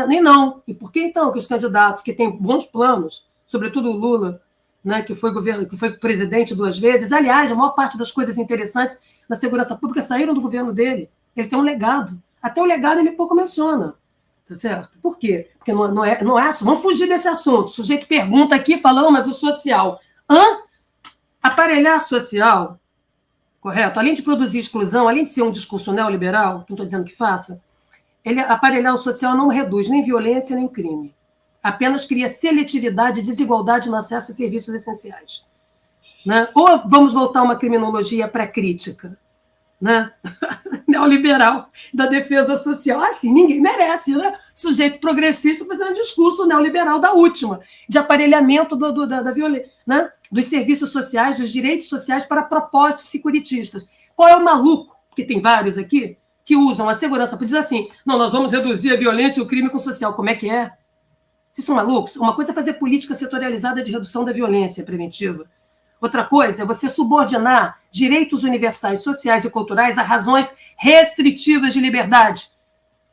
Nem não. E por que então que os candidatos que têm bons planos, sobretudo o Lula, né, que foi presidente 2 vezes, aliás, a maior parte das coisas interessantes na segurança pública saíram do governo dele. Ele tem um legado. Até o legado ele pouco menciona. Tá certo? Por quê? Porque não é. Vamos fugir desse assunto. O sujeito pergunta aqui, falando, mas o social. Aparelhar social, correto? Além de produzir exclusão, além de ser um discurso neoliberal, que não estou dizendo que faça, aparelhar o social não reduz nem violência nem crime. Apenas cria seletividade e desigualdade no acesso a serviços essenciais. Né? Ou vamos voltar a uma criminologia pré-crítica, né? Neoliberal da defesa social. Assim, ninguém merece, né? Sujeito progressista fazendo um discurso neoliberal da última, de aparelhamento da violência, né? Dos serviços sociais, dos direitos sociais para propósitos securitistas. Qual é o maluco, que tem vários aqui, que usam a segurança para dizer assim, não, nós vamos reduzir a violência e o crime com o social. Como é que é? Vocês estão malucos? Uma coisa é fazer política setorializada de redução da violência preventiva. Outra coisa é você subordinar direitos universais, sociais e culturais a razões restritivas de liberdade,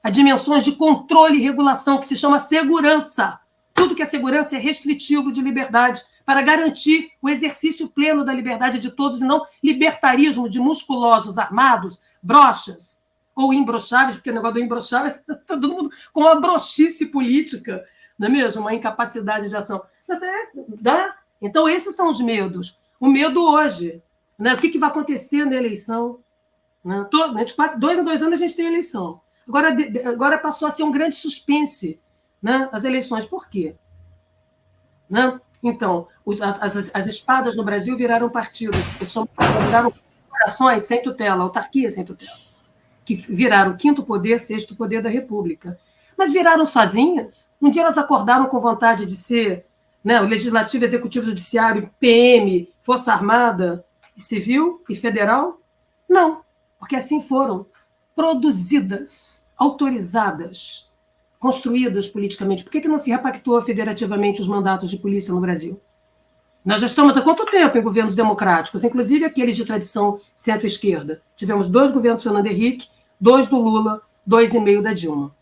a dimensões de controle e regulação que se chama segurança. Tudo que é segurança é restritivo de liberdade para garantir o exercício pleno da liberdade de todos e não libertarismo de musculosos armados, broxas ou imbrocháveis, porque o negócio do imbrochável está todo mundo com uma broxice política, não é mesmo? Uma incapacidade de ação. Mas dá. Então, esses são os medos. O medo hoje. Né? O que vai acontecer na eleição? Né? 2 em 2 anos a gente tem eleição. Agora passou a ser um grande suspense, né? As eleições. Por quê? Né? Então, as espadas no Brasil viraram partidos, viraram corporações sem tutela, autarquias sem tutela, que viraram o 5º poder, 6º poder da República. Mas viraram sozinhas? Um dia elas acordaram com vontade de ser, né, o Legislativo, Executivo, Judiciário, PM, Força Armada, Civil e Federal? Não, porque assim foram produzidas, autorizadas, construídas politicamente. Por que não se repactuou federativamente os mandatos de polícia no Brasil? Nós já estamos há quanto tempo em governos democráticos, inclusive aqueles de tradição centro-esquerda? Tivemos 2 governos Fernando Henrique, 2 do Lula, 2,5 da Dilma.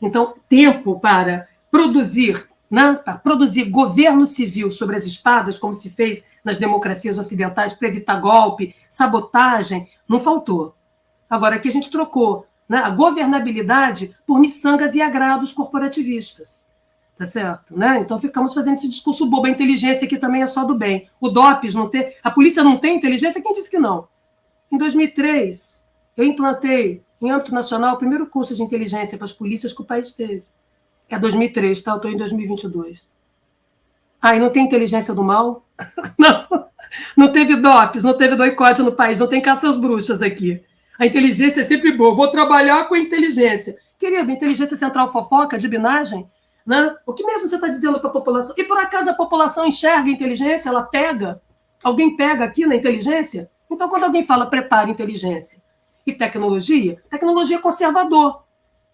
Então, tempo para produzir, né, para produzir governo civil sobre as espadas, como se fez nas democracias ocidentais, para evitar golpe, sabotagem, não faltou. Agora, aqui a gente trocou, né, a governabilidade por miçangas e agrados corporativistas. Tá certo? Né? Então, ficamos fazendo esse discurso bobo. A inteligência aqui também é só do bem. O DOPS não tem... A polícia não tem inteligência? Quem disse que não? Em 2003, eu implantei, em âmbito nacional, o primeiro curso de inteligência para as polícias que o país teve. É 2003, tá? Eu estou em 2022. E não tem inteligência do mal? Não teve DOPS, não teve doicode no país, não tem caça às bruxas aqui. A inteligência é sempre boa. Vou trabalhar com a inteligência. Querido, inteligência central fofoca, de binagem, né? O que mesmo você está dizendo para a população? E por acaso a população enxerga a inteligência? Ela pega? Alguém pega aqui na inteligência? Então, quando alguém fala prepare inteligência e tecnologia é conservador.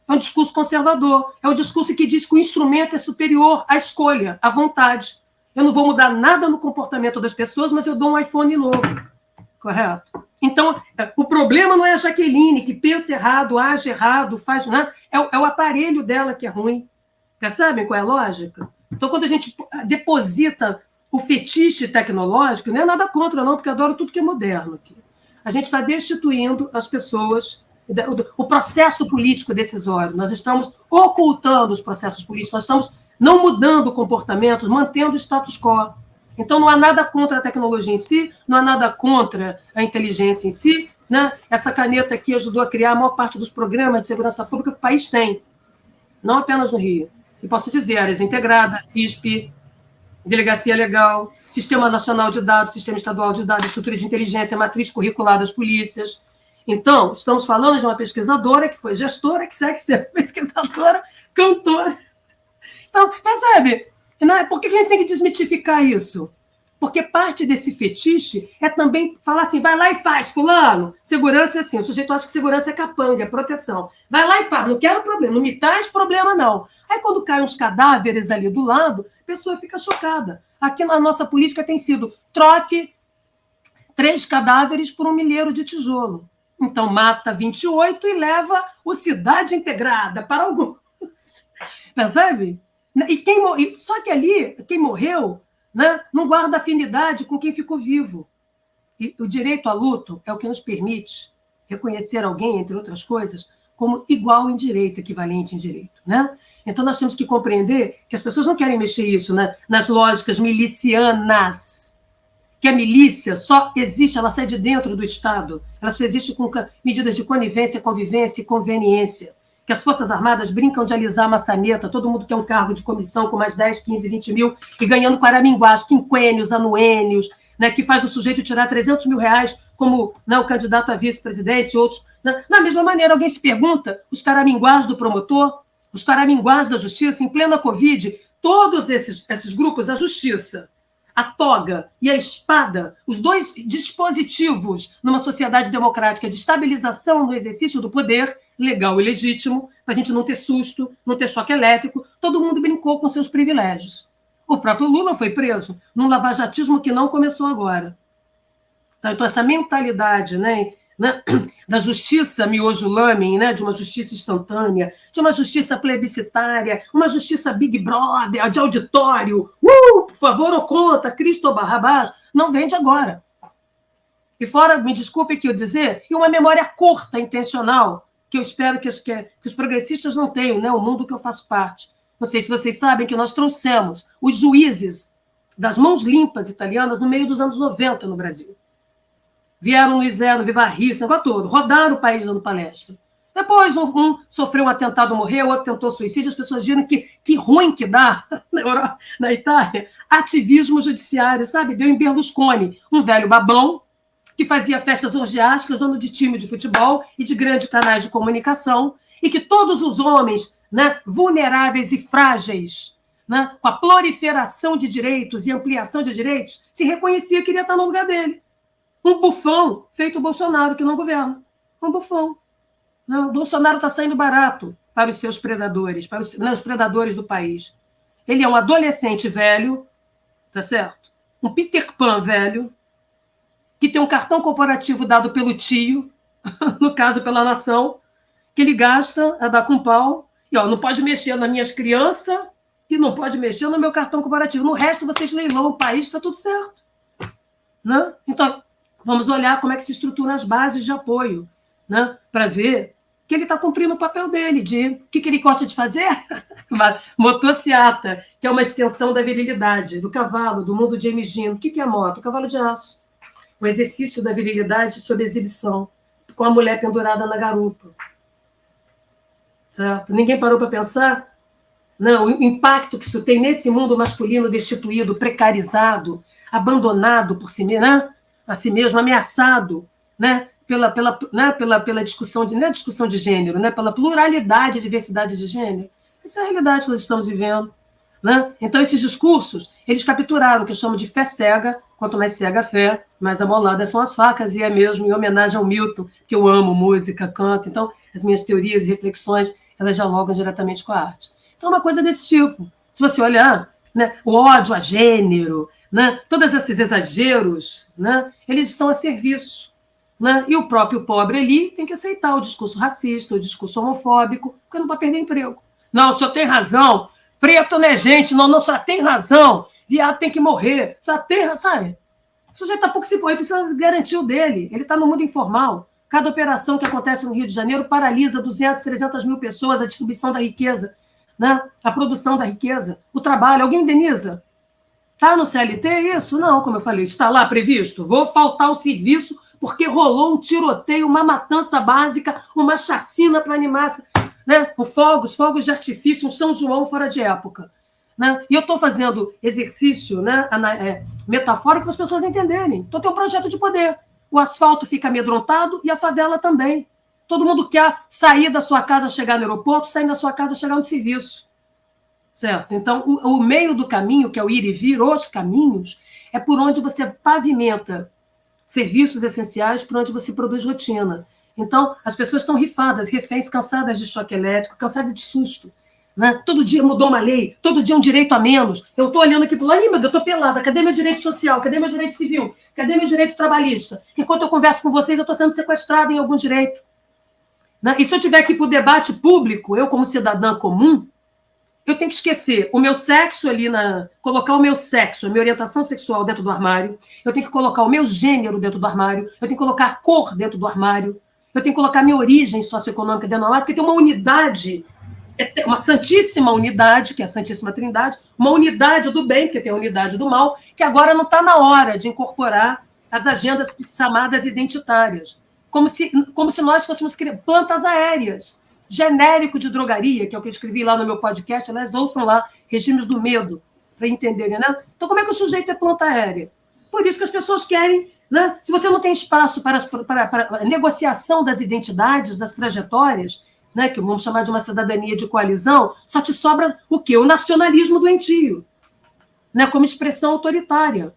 É um discurso conservador. É o discurso que diz que o instrumento é superior à escolha, à vontade. Eu não vou mudar nada no comportamento das pessoas, mas eu dou um iPhone novo. Correto? Então, o problema não é a Jaqueline, que pensa errado, age errado, faz... Né? É o aparelho dela que é ruim. Percebem qual é a lógica? Então, quando a gente deposita o fetiche tecnológico, não é nada contra, não, porque eu adoro tudo que é moderno aqui. A gente está destituindo as pessoas, o processo político decisório. Nós estamos ocultando os processos políticos, nós estamos não mudando comportamentos, mantendo o status quo. Então, não há nada contra a tecnologia em si, não há nada contra a inteligência em si. Né? Essa caneta aqui ajudou a criar a maior parte dos programas de segurança pública que o país tem, não apenas no Rio. E posso dizer, áreas integradas, CISP, Delegacia Legal, Sistema Nacional de Dados, Sistema Estadual de Dados, Estrutura de Inteligência, Matriz Curricular das Polícias. Então, estamos falando de uma pesquisadora que foi gestora, que segue sendo pesquisadora, cantora. Então, percebe? Por que a gente tem que desmitificar isso? Porque parte desse fetiche é também falar assim, vai lá e faz, fulano. Segurança é assim, o sujeito acha que segurança é capanga, é proteção. Vai lá e faz, não quero problema, não me traz problema, não. Aí, quando caem uns cadáveres ali do lado, a pessoa fica chocada. Aqui na nossa política tem sido troque 3 cadáveres por 1 milheiro de tijolo. Então, mata 28 e leva o Cidade Integrada para alguns. Percebe? Só que ali, quem morreu, né, não guarda afinidade com quem ficou vivo. E o direito a luto é o que nos permite reconhecer alguém, entre outras coisas, como igual em direito, equivalente em direito. Né? Então, nós temos que compreender que as pessoas não querem mexer isso, né, nas lógicas milicianas, que a milícia só existe, ela sai de dentro do Estado, ela só existe com medidas de conivência, convivência e conveniência, que as Forças Armadas brincam de alisar a maçaneta, todo mundo quer um cargo de comissão com mais 10, 15, 20 mil, e ganhando quaraminguás, quinquênios, anuênios, né, que faz o sujeito tirar 300 mil reais como, né, o candidato a vice-presidente, outros... Né? Da mesma maneira, alguém se pergunta, os caraminguás do promotor, os caraminguás da justiça, em plena Covid, todos esses grupos, a justiça, a toga e a espada, os dois dispositivos numa sociedade democrática de estabilização no exercício do poder, legal e legítimo, para a gente não ter susto, não ter choque elétrico, todo mundo brincou com seus privilégios. O próprio Lula foi preso num lavajatismo que não começou agora. Então, essa mentalidade, né, da justiça miojo lamen, né, de uma justiça instantânea, de uma justiça plebiscitária, uma justiça Big Brother, de auditório, por favor ou contra, Cristo ou Barrabás, não vem de agora. E fora, me desculpe que eu dizer, e uma memória curta, intencional, que eu espero que os progressistas não tenham, né, o mundo que eu faço parte. Não sei se vocês sabem que nós trouxemos os juízes das mãos limpas italianas no meio dos anos 90 no Brasil. Vieram Luiz Zeno, Vivarri, esse negócio todo, rodaram o país dando palestra. Depois um sofreu um atentado, morreu, outro tentou suicídio, as pessoas viram que ruim que dá na Itália, ativismo judiciário, sabe? Deu em Berlusconi, um velho babão que fazia festas orgiásticas, dono de time de futebol e de grandes canais de comunicação, e que todos os homens, né, vulneráveis e frágeis, né, com a proliferação de direitos e ampliação de direitos, se reconhecia que queria estar no lugar dele. Um bufão feito Bolsonaro, que não governa. Um bufão. Não, o Bolsonaro está saindo barato para os seus predadores, para os predadores do país. Ele é um adolescente velho, tá certo? Um Peter Pan velho, que tem um cartão corporativo dado pelo tio, no caso pela nação, que ele gasta a dar com pau, e não pode mexer nas minhas crianças e não pode mexer no meu cartão corporativo. No resto, vocês leiloam o país, está tudo certo. Né? Então, vamos olhar como é que se estruturam as bases de apoio, né? Para ver que ele está cumprindo o papel dele, de o que ele gosta de fazer? Motociata, que é uma extensão da virilidade, do cavalo, do mundo de James Dean. O que é a moto? O cavalo de aço. O exercício da virilidade sob exibição, com a mulher pendurada na garupa. Certo? Ninguém parou para pensar? Não, o impacto que isso tem nesse mundo masculino destituído, precarizado, abandonado por si mesmo, né? A si mesmo, ameaçado, né? pela discussão de, não é discussão de gênero, né? Pela pluralidade e diversidade de gênero. Essa é a realidade que nós estamos vivendo. Né? Então, esses discursos, eles capturaram o que eu chamo de fé cega. Quanto mais cega a fé, mais amoladas são as facas, e é mesmo em homenagem ao Milton, que eu amo música, canto. Então, as minhas teorias e reflexões, elas dialogam diretamente com a arte. Então, uma coisa desse tipo. Se você olhar, né, o ódio a gênero, né? Todos esses exageros, né? Eles estão a serviço. Né? E o próprio pobre ali tem que aceitar o discurso racista, o discurso homofóbico, porque não pode perder emprego. Não, o senhor tem razão, preto não é gente, não, só tem razão, viado tem que morrer, só tem razão, sabe? O sujeito está pouco se põe, precisa garantir o dele, ele está no mundo informal. Cada operação que acontece no Rio de Janeiro paralisa 200, 300 mil pessoas, a distribuição da riqueza, né? A produção da riqueza, o trabalho. Alguém indeniza? Está no CLT isso? Não, como eu falei, está lá previsto. Vou faltar o serviço porque rolou um tiroteio, uma matança básica, uma chacina para animar, né? Fogos de artifício, um São João fora de época. Né? E eu estou fazendo exercício, né, metafórico para as pessoas entenderem. Então tem um projeto de poder. O asfalto fica amedrontado e a favela também. Todo mundo quer sair da sua casa, chegar no aeroporto, sair da sua casa, chegar no serviço. Certo? Então, o meio do caminho, que é o ir e vir, os caminhos, é por onde você pavimenta serviços essenciais, por onde você produz rotina. Então, as pessoas estão rifadas, reféns, cansadas de choque elétrico, cansadas de susto. Né? Todo dia mudou uma lei, todo dia um direito a menos. Eu estou olhando aqui para lá, meu Deus, eu estou pelada. Cadê meu direito social? Cadê meu direito civil? Cadê meu direito trabalhista? Enquanto eu converso com vocês, eu estou sendo sequestrada em algum direito. Né? E se eu tiver que ir para o debate público, eu, como cidadã comum, eu tenho que esquecer o meu sexo ali, colocar o meu sexo, a minha orientação sexual dentro do armário, eu tenho que colocar o meu gênero dentro do armário, eu tenho que colocar a cor dentro do armário, eu tenho que colocar a minha origem socioeconômica dentro do armário, porque tem uma unidade, uma santíssima unidade, que é a Santíssima Trindade, uma unidade do bem, que tem a unidade do mal, que agora não está na hora de incorporar as agendas chamadas identitárias, como se nós fôssemos plantas aéreas, genérico de drogaria, que é o que eu escrevi lá no meu podcast, aliás, ouçam lá, Regimes do Medo, para entenderem, né? Então, como é que o sujeito é planta aérea? Por isso que as pessoas querem, né? Se você não tem espaço para a negociação das identidades, das trajetórias, né? Que vamos chamar de uma cidadania de coalizão, só te sobra o quê? O nacionalismo doentio, né? Como expressão autoritária,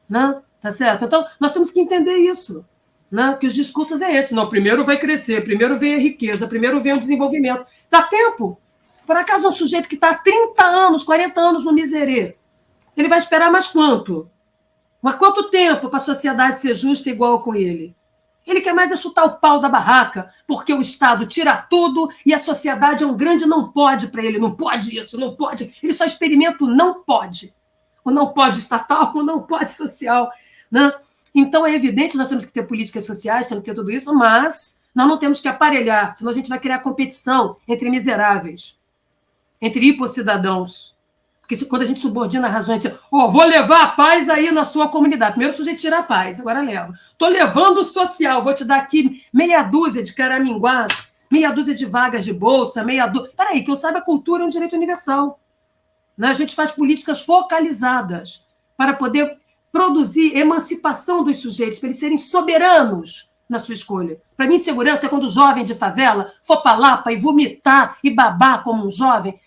né? Tá certo? Então, nós temos que entender isso. Né? Que os discursos é esse. Não, primeiro vai crescer, primeiro vem a riqueza, primeiro vem o desenvolvimento. Dá tempo. Por acaso um sujeito que está há 30 anos, 40 anos no miserê, ele vai esperar mais quanto? Mas quanto tempo para a sociedade ser justa e igual com ele? Ele quer mais é chutar o pau da barraca, porque o Estado tira tudo e a sociedade é um grande não pode para ele. Não pode isso, não pode. Ele só experimenta o não pode. O não pode estatal, o não pode social. Né? Então, é evidente, nós temos que ter políticas sociais, temos que ter tudo isso, mas nós não temos que aparelhar, senão a gente vai criar competição entre miseráveis, entre hiposcidadãos. Porque quando a gente subordina a razão, a gente diz, vou levar a paz aí na sua comunidade. Primeiro o sujeito tira a paz, agora leva. Estou levando o social, vou te dar aqui meia dúzia de caraminguás, meia dúzia de vagas de bolsa, meia dúzia... Peraí, que eu saiba, a cultura é um direito universal. Né? A gente faz políticas focalizadas para poder produzir emancipação dos sujeitos, para eles serem soberanos na sua escolha. Para mim, segurança é quando o jovem de favela for para Lapa e vomitar e babar como um jovem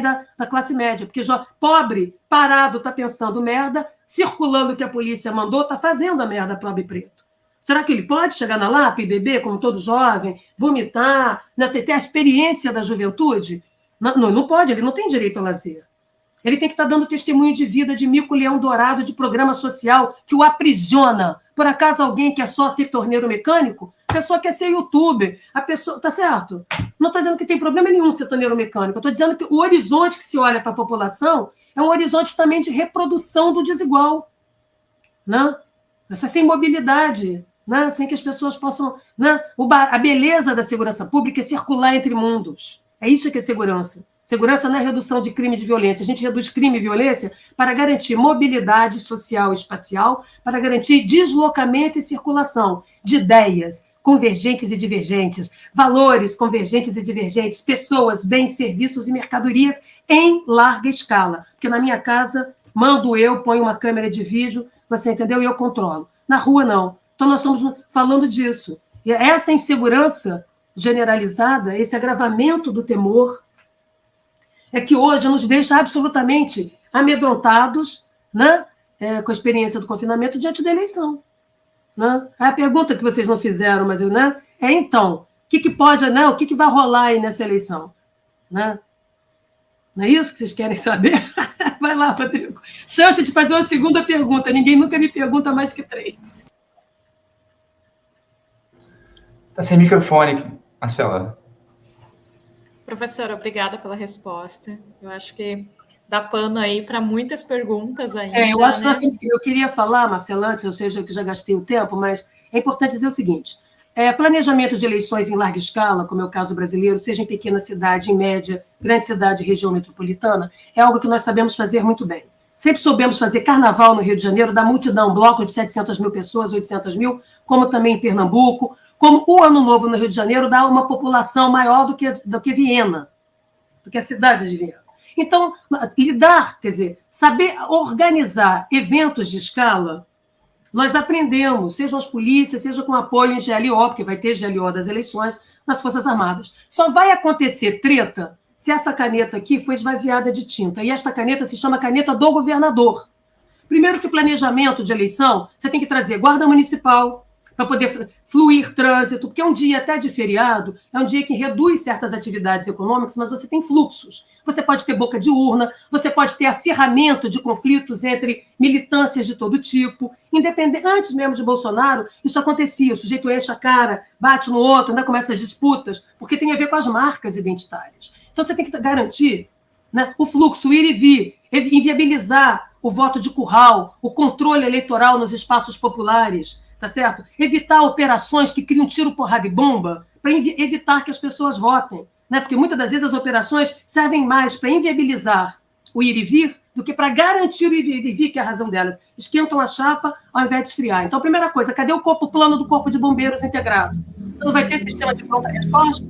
da classe média. Porque pobre, parado, está pensando merda, circulando o que a polícia mandou, está fazendo a merda pobre e preto. Será que ele pode chegar na Lapa e beber, como todo jovem, vomitar, né, ter a experiência da juventude? Não pode, ele não tem direito ao lazer. Ele tem que estar dando testemunho de vida de mico-leão dourado, de programa social que o aprisiona. Por acaso alguém quer só ser torneiro mecânico? A pessoa quer ser youtuber. A pessoa... Tá certo? Não estou dizendo que tem problema nenhum ser torneiro mecânico. Estou dizendo que o horizonte que se olha para a população é um horizonte também de reprodução do desigual. Né? Sem mobilidade. Né? Sem que as pessoas possam... Né? A beleza da segurança pública é circular entre mundos. É isso que é segurança. Segurança não é redução de crime e de violência. A gente reduz crime e violência para garantir mobilidade social e espacial, para garantir deslocamento e circulação de ideias convergentes e divergentes, valores convergentes e divergentes, pessoas, bens, serviços e mercadorias em larga escala. Porque na minha casa, mando eu, ponho uma câmera de vídeo, você entendeu? E eu controlo. Na rua, não. Então, nós estamos falando disso. E essa insegurança generalizada, esse agravamento do temor, é que hoje nos deixa absolutamente amedrontados, né? Com a experiência do confinamento diante da eleição. Né? É a pergunta que vocês não fizeram, mas né? Então, o que pode, né? O que vai rolar aí nessa eleição? Né? Não é isso que vocês querem saber? Vai lá, Rodrigo. Chance de fazer uma segunda pergunta. Ninguém nunca me pergunta mais que 3. Está sem microfone, Marcela. Professora, obrigada pela resposta. Eu acho que dá pano aí para muitas perguntas ainda. Eu acho que nós temos que... Eu queria falar, Marcela, antes, ou seja, que já gastei o tempo, mas é importante dizer o seguinte: planejamento de eleições em larga escala, como é o caso brasileiro, seja em pequena cidade, em média, grande cidade e região metropolitana, é algo que nós sabemos fazer muito bem. Sempre soubemos fazer carnaval no Rio de Janeiro, da multidão, bloco de 700 mil pessoas, 800 mil, como também em Pernambuco, como o Ano Novo no Rio de Janeiro dá uma população maior do que Viena, do que a cidade de Viena. Então, lidar, quer dizer, saber organizar eventos de escala, nós aprendemos, seja as polícias, seja com apoio em GLO, porque vai ter GLO das eleições, nas Forças Armadas. Só vai acontecer treta se essa caneta aqui foi esvaziada de tinta. E esta caneta se chama caneta do governador. Primeiro que planejamento de eleição, você tem que trazer guarda municipal para poder fluir trânsito, porque um dia até de feriado é um dia que reduz certas atividades econômicas, mas você tem fluxos. Você pode ter boca de urna, você pode ter acirramento de conflitos entre militâncias de todo tipo. Independente, antes mesmo de Bolsonaro, isso acontecia. O sujeito enche a cara, bate no outro, ainda começa as disputas, porque tem a ver com as marcas identitárias. Então, você tem que garantir, né, o fluxo, ir e vir, inviabilizar o voto de curral, o controle eleitoral nos espaços populares, tá certo? Evitar operações que criam tiro, porrada e bomba, para evitar que as pessoas votem, né? Porque muitas das vezes as operações servem mais para inviabilizar o ir e vir do que para garantir o ir e vir, que é a razão delas. Esquentam a chapa ao invés de esfriar. Então, a primeira coisa, cadê o plano do Corpo de Bombeiros integrado? Não vai ter sistema de pronta-resposta?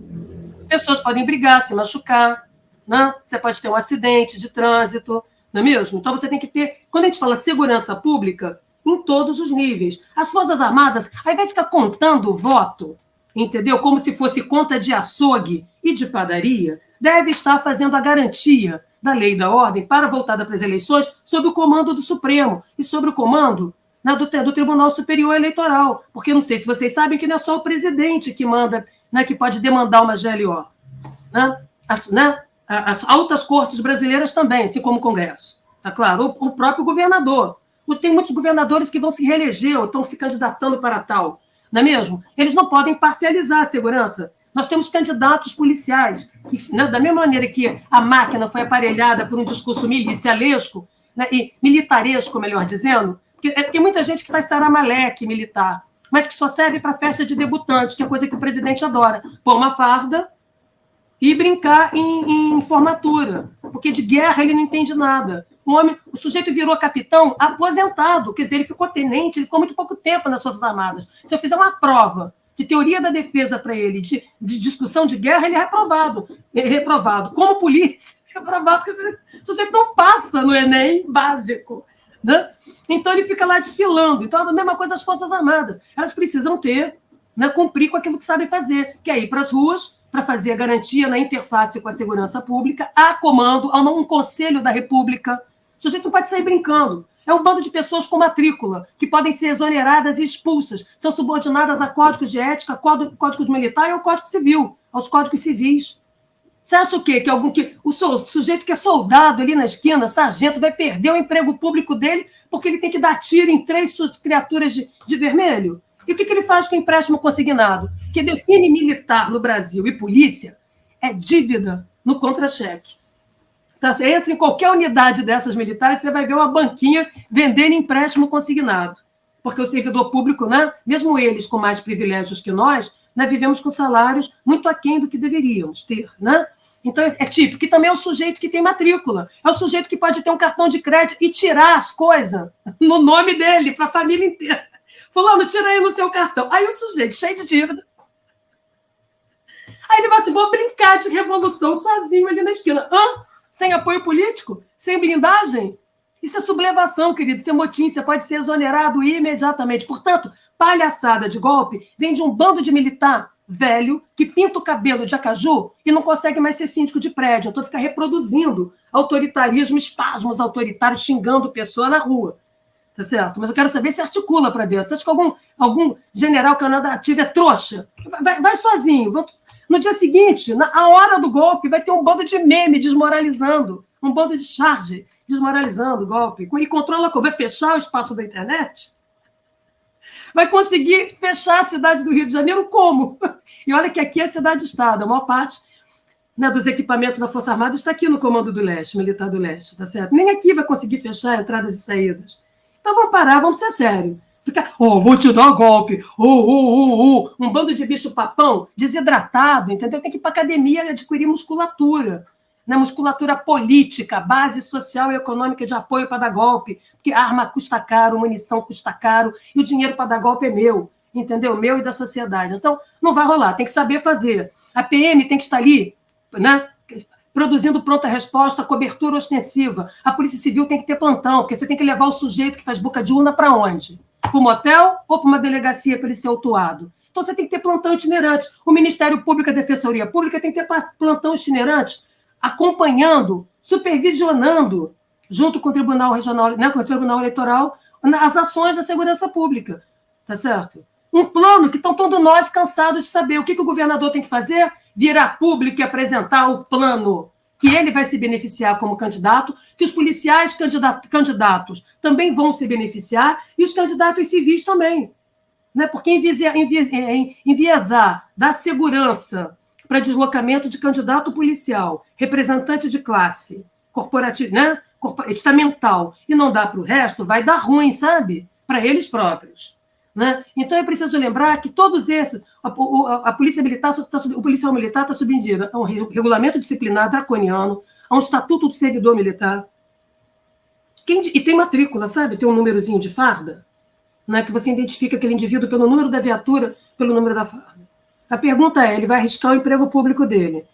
As pessoas podem brigar, se machucar, né? Você pode ter um acidente de trânsito, não é mesmo? Então, você tem que ter... Quando a gente fala segurança pública, em todos os níveis. As Forças Armadas, ao invés de ficar contando o voto, entendeu? Como se fosse conta de açougue e de padaria, deve estar fazendo a garantia da lei e da ordem para a voltada para as eleições sob o comando do Supremo e sobre o comando, né, do Tribunal Superior Eleitoral. Porque não sei se vocês sabem que não é só o presidente que manda, né, que pode demandar uma GLO. Né? As altas cortes brasileiras também, assim como o Congresso. Tá claro? O próprio governador. Tem muitos governadores que vão se reeleger ou estão se candidatando para tal, não é mesmo? Eles não podem parcializar a segurança. Nós temos candidatos policiais, que, né, da mesma maneira que a máquina foi aparelhada por um discurso milicialesco, né, e militaresco, melhor dizendo, porque tem muita gente que faz saramaleque militar, mas que só serve para festa de debutante, que é coisa que o presidente adora. Pôr uma farda e brincar em formatura, porque de guerra ele não entende nada. O sujeito virou capitão aposentado, quer dizer, ele ficou tenente, ele ficou muito pouco tempo nas Forças Armadas. Se eu fizer uma prova de teoria da defesa para ele, de discussão de guerra, ele é reprovado. Como polícia, reprovado. O sujeito não passa no Enem básico. Né? Então, ele fica lá desfilando. Então, a mesma coisa as Forças Armadas. Elas precisam ter, né, cumprir com aquilo que sabem fazer, que é ir para as ruas, para fazer a garantia na interface com a segurança pública, há comando, há um conselho da República. O sujeito não pode sair brincando. É um bando de pessoas com matrícula, que podem ser exoneradas e expulsas. São subordinadas a códigos de ética, código militar e ao Código Civil, aos códigos civis. Você acha o quê? Que o sujeito que é soldado ali na esquina, sargento, vai perder o emprego público dele porque ele tem que dar tiro em 3 criaturas de vermelho? E o que ele faz com o empréstimo consignado? Que define militar no Brasil e polícia é dívida no contra-cheque. Então, você entra em qualquer unidade dessas militares, você vai ver uma banquinha vendendo empréstimo consignado. Porque o servidor público, né, mesmo eles com mais privilégios que nós, né, vivemos com salários muito aquém do que deveríamos ter. Né? Então, é típico. E também é o sujeito que tem matrícula. É o sujeito que pode ter um cartão de crédito e tirar as coisas no nome dele, para a família inteira. Fulano, tira aí no seu cartão. Aí o sujeito, cheio de dívida. Aí ele vai assim, vou brincar de revolução sozinho ali na esquina. Sem apoio político? Sem blindagem? Isso é sublevação, querido. Isso é motim, você pode ser exonerado imediatamente. Portanto, palhaçada de golpe vem de um bando de militar velho que pinta o cabelo de acaju e não consegue mais ser síndico de prédio. Então fica reproduzindo autoritarismo, espasmos autoritários, xingando pessoa na rua. Tá certo? Mas eu quero saber se articula para dentro. Você acha que algum general que anda ativo é trouxa? Vai sozinho. No dia seguinte, na hora do golpe, vai ter um bando de meme desmoralizando, um bando de charge desmoralizando o golpe. E controla como? Vai fechar o espaço da internet? Vai conseguir fechar a cidade do Rio de Janeiro como? E olha que aqui é cidade-estado, a maior parte, né, dos equipamentos da Força Armada está aqui no Comando do Leste, Militar do Leste, tá certo? Nem aqui vai conseguir fechar entradas e saídas. Então vamos parar, vamos ser sérios. Ficar, vou te dar um golpe, um bando de bicho-papão desidratado, entendeu? Tem que ir para a academia adquirir musculatura, né? Musculatura política, base social e econômica de apoio para dar golpe, porque arma custa caro, munição custa caro, e o dinheiro para dar golpe é meu, entendeu? Meu e da sociedade. Então, não vai rolar, tem que saber fazer. A PM tem que estar ali, né? Produzindo pronta resposta, cobertura ostensiva. A Polícia Civil tem que ter plantão, porque você tem que levar o sujeito que faz boca de urna para onde? Para um motel ou para uma delegacia para ele ser autuado? Então você tem que ter plantão itinerante. O Ministério Público e a Defensoria Pública tem que ter plantão itinerante, acompanhando, supervisionando, junto com o Tribunal Regional, né, com o Tribunal Eleitoral, as ações da segurança pública. Tá certo? Um plano que estão todos nós cansados de saber. O que o governador tem que fazer? Virar público e apresentar o plano que ele vai se beneficiar como candidato, que os policiais candidatos também vão se beneficiar e os candidatos civis também. Né? Porque enviesar da segurança para deslocamento de candidato policial, representante de classe, corporativa, né? Estamental, e não dá para o resto, vai dar ruim, sabe? Para eles próprios. Né? Então é preciso lembrar que todos esses, a polícia militar, o policial militar está submetido a um regulamento disciplinar draconiano, a um estatuto do servidor militar, e tem matrícula, sabe? Tem um númerozinho de farda, né? Que você identifica aquele indivíduo pelo número da viatura, pelo número da farda. A pergunta é, ele vai arriscar o emprego público dele?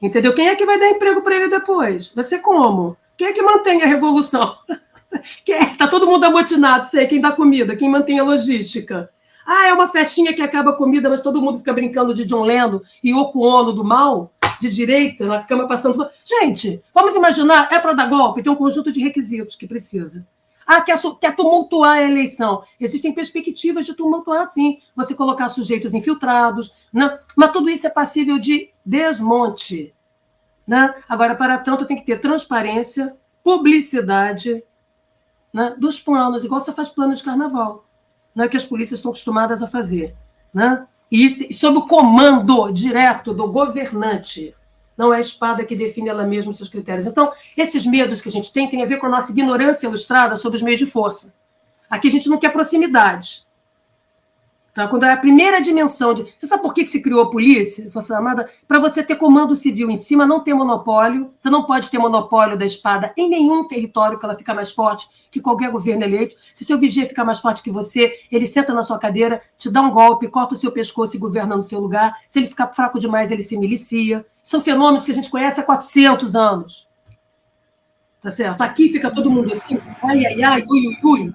Entendeu? Quem é que vai dar emprego para ele depois? Vai ser como? Quem é que mantém a revolução? Está todo mundo amotinado, sei, quem dá comida, quem mantém a logística. É uma festinha que acaba a comida, mas todo mundo fica brincando de John Lennon e Yoko Ono do mal, de direita, na cama passando... Gente, vamos imaginar, é para dar golpe, tem um conjunto de requisitos que precisa. Quer tumultuar a eleição. Existem perspectivas de tumultuar, sim. Você colocar sujeitos infiltrados, né? Mas tudo isso é passível de desmonte. Né? Agora, para tanto, tem que ter transparência, publicidade, né, dos planos, igual você faz plano de carnaval, né, que as polícias estão acostumadas a fazer. Né? E sob o comando direto do governante. Não é a espada que define ela mesma os seus critérios. Então, esses medos que a gente tem a ver com a nossa ignorância ilustrada sobre os meios de força. Aqui a gente não quer proximidade. Tá? Quando é a primeira dimensão de... Você sabe por que se criou a polícia, Força Armada? Para você ter comando civil em cima, não ter monopólio. Você não pode ter monopólio da espada em nenhum território, que ela fica mais forte que qualquer governo eleito. Se seu vigia ficar mais forte que você, ele senta na sua cadeira, te dá um golpe, corta o seu pescoço e governa no seu lugar. Se ele ficar fraco demais, ele se milicia. São fenômenos que a gente conhece há 400 anos. Tá certo? Aqui fica todo mundo assim, ui.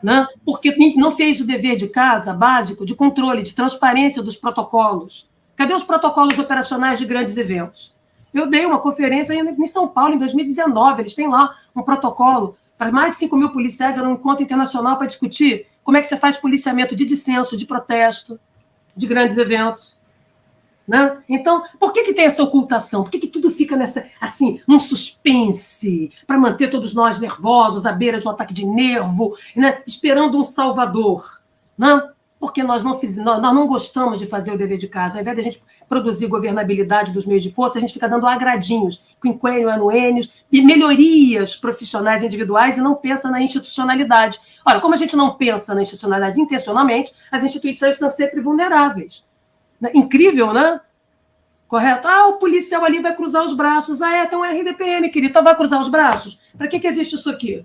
Né? Porque não fez o dever de casa básico de controle, de transparência dos protocolos. Cadê os protocolos operacionais de grandes eventos? Eu dei uma conferência em São Paulo, em 2019, eles têm lá um protocolo para mais de 5 mil policiais, era um encontro internacional para discutir como é que você faz policiamento de dissenso, de protesto, de grandes eventos. Né? Então, por que tem essa ocultação? Por que tudo fica num suspense, para manter todos nós nervosos, à beira de um ataque de nervo, né? Esperando um salvador? Né? Porque nós não gostamos de fazer o dever de casa. Ao invés de a gente produzir governabilidade dos meios de força, a gente fica dando agradinhos, quinquênio, anuênios, e melhorias profissionais individuais e não pensa na institucionalidade. Olha, como a gente não pensa na institucionalidade intencionalmente, as instituições estão sempre vulneráveis. Incrível, né? Correto? O policial ali vai cruzar os braços. Tem um RDPM, querido. Então vai cruzar os braços? Para que existe isso aqui?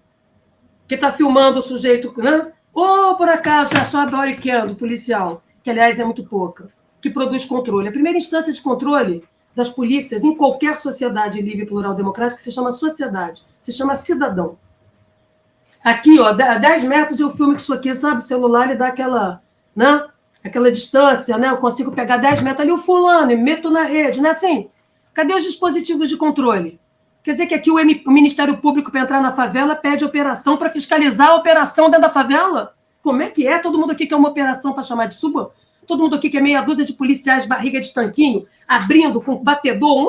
Que está filmando o sujeito, né? Ou, por acaso, é só a bodycam do policial, que, aliás, é muito pouca, que produz controle. A primeira instância de controle das polícias em qualquer sociedade livre, plural, democrática se chama sociedade, se chama cidadão. Aqui, a 10 metros eu filmo isso aqui, sabe? O celular, ele dá aquela... né? Aquela distância, né? Eu consigo pegar 10 metros ali, o fulano, e meto na rede, não é assim? Cadê os dispositivos de controle? Quer dizer que aqui o Ministério Público, para entrar na favela, pede operação para fiscalizar a operação dentro da favela? Como é que é? Todo mundo aqui quer uma operação para chamar de suba? todo mundo aqui que é meia dúzia de policiais, barriga de tanquinho, abrindo com batedor,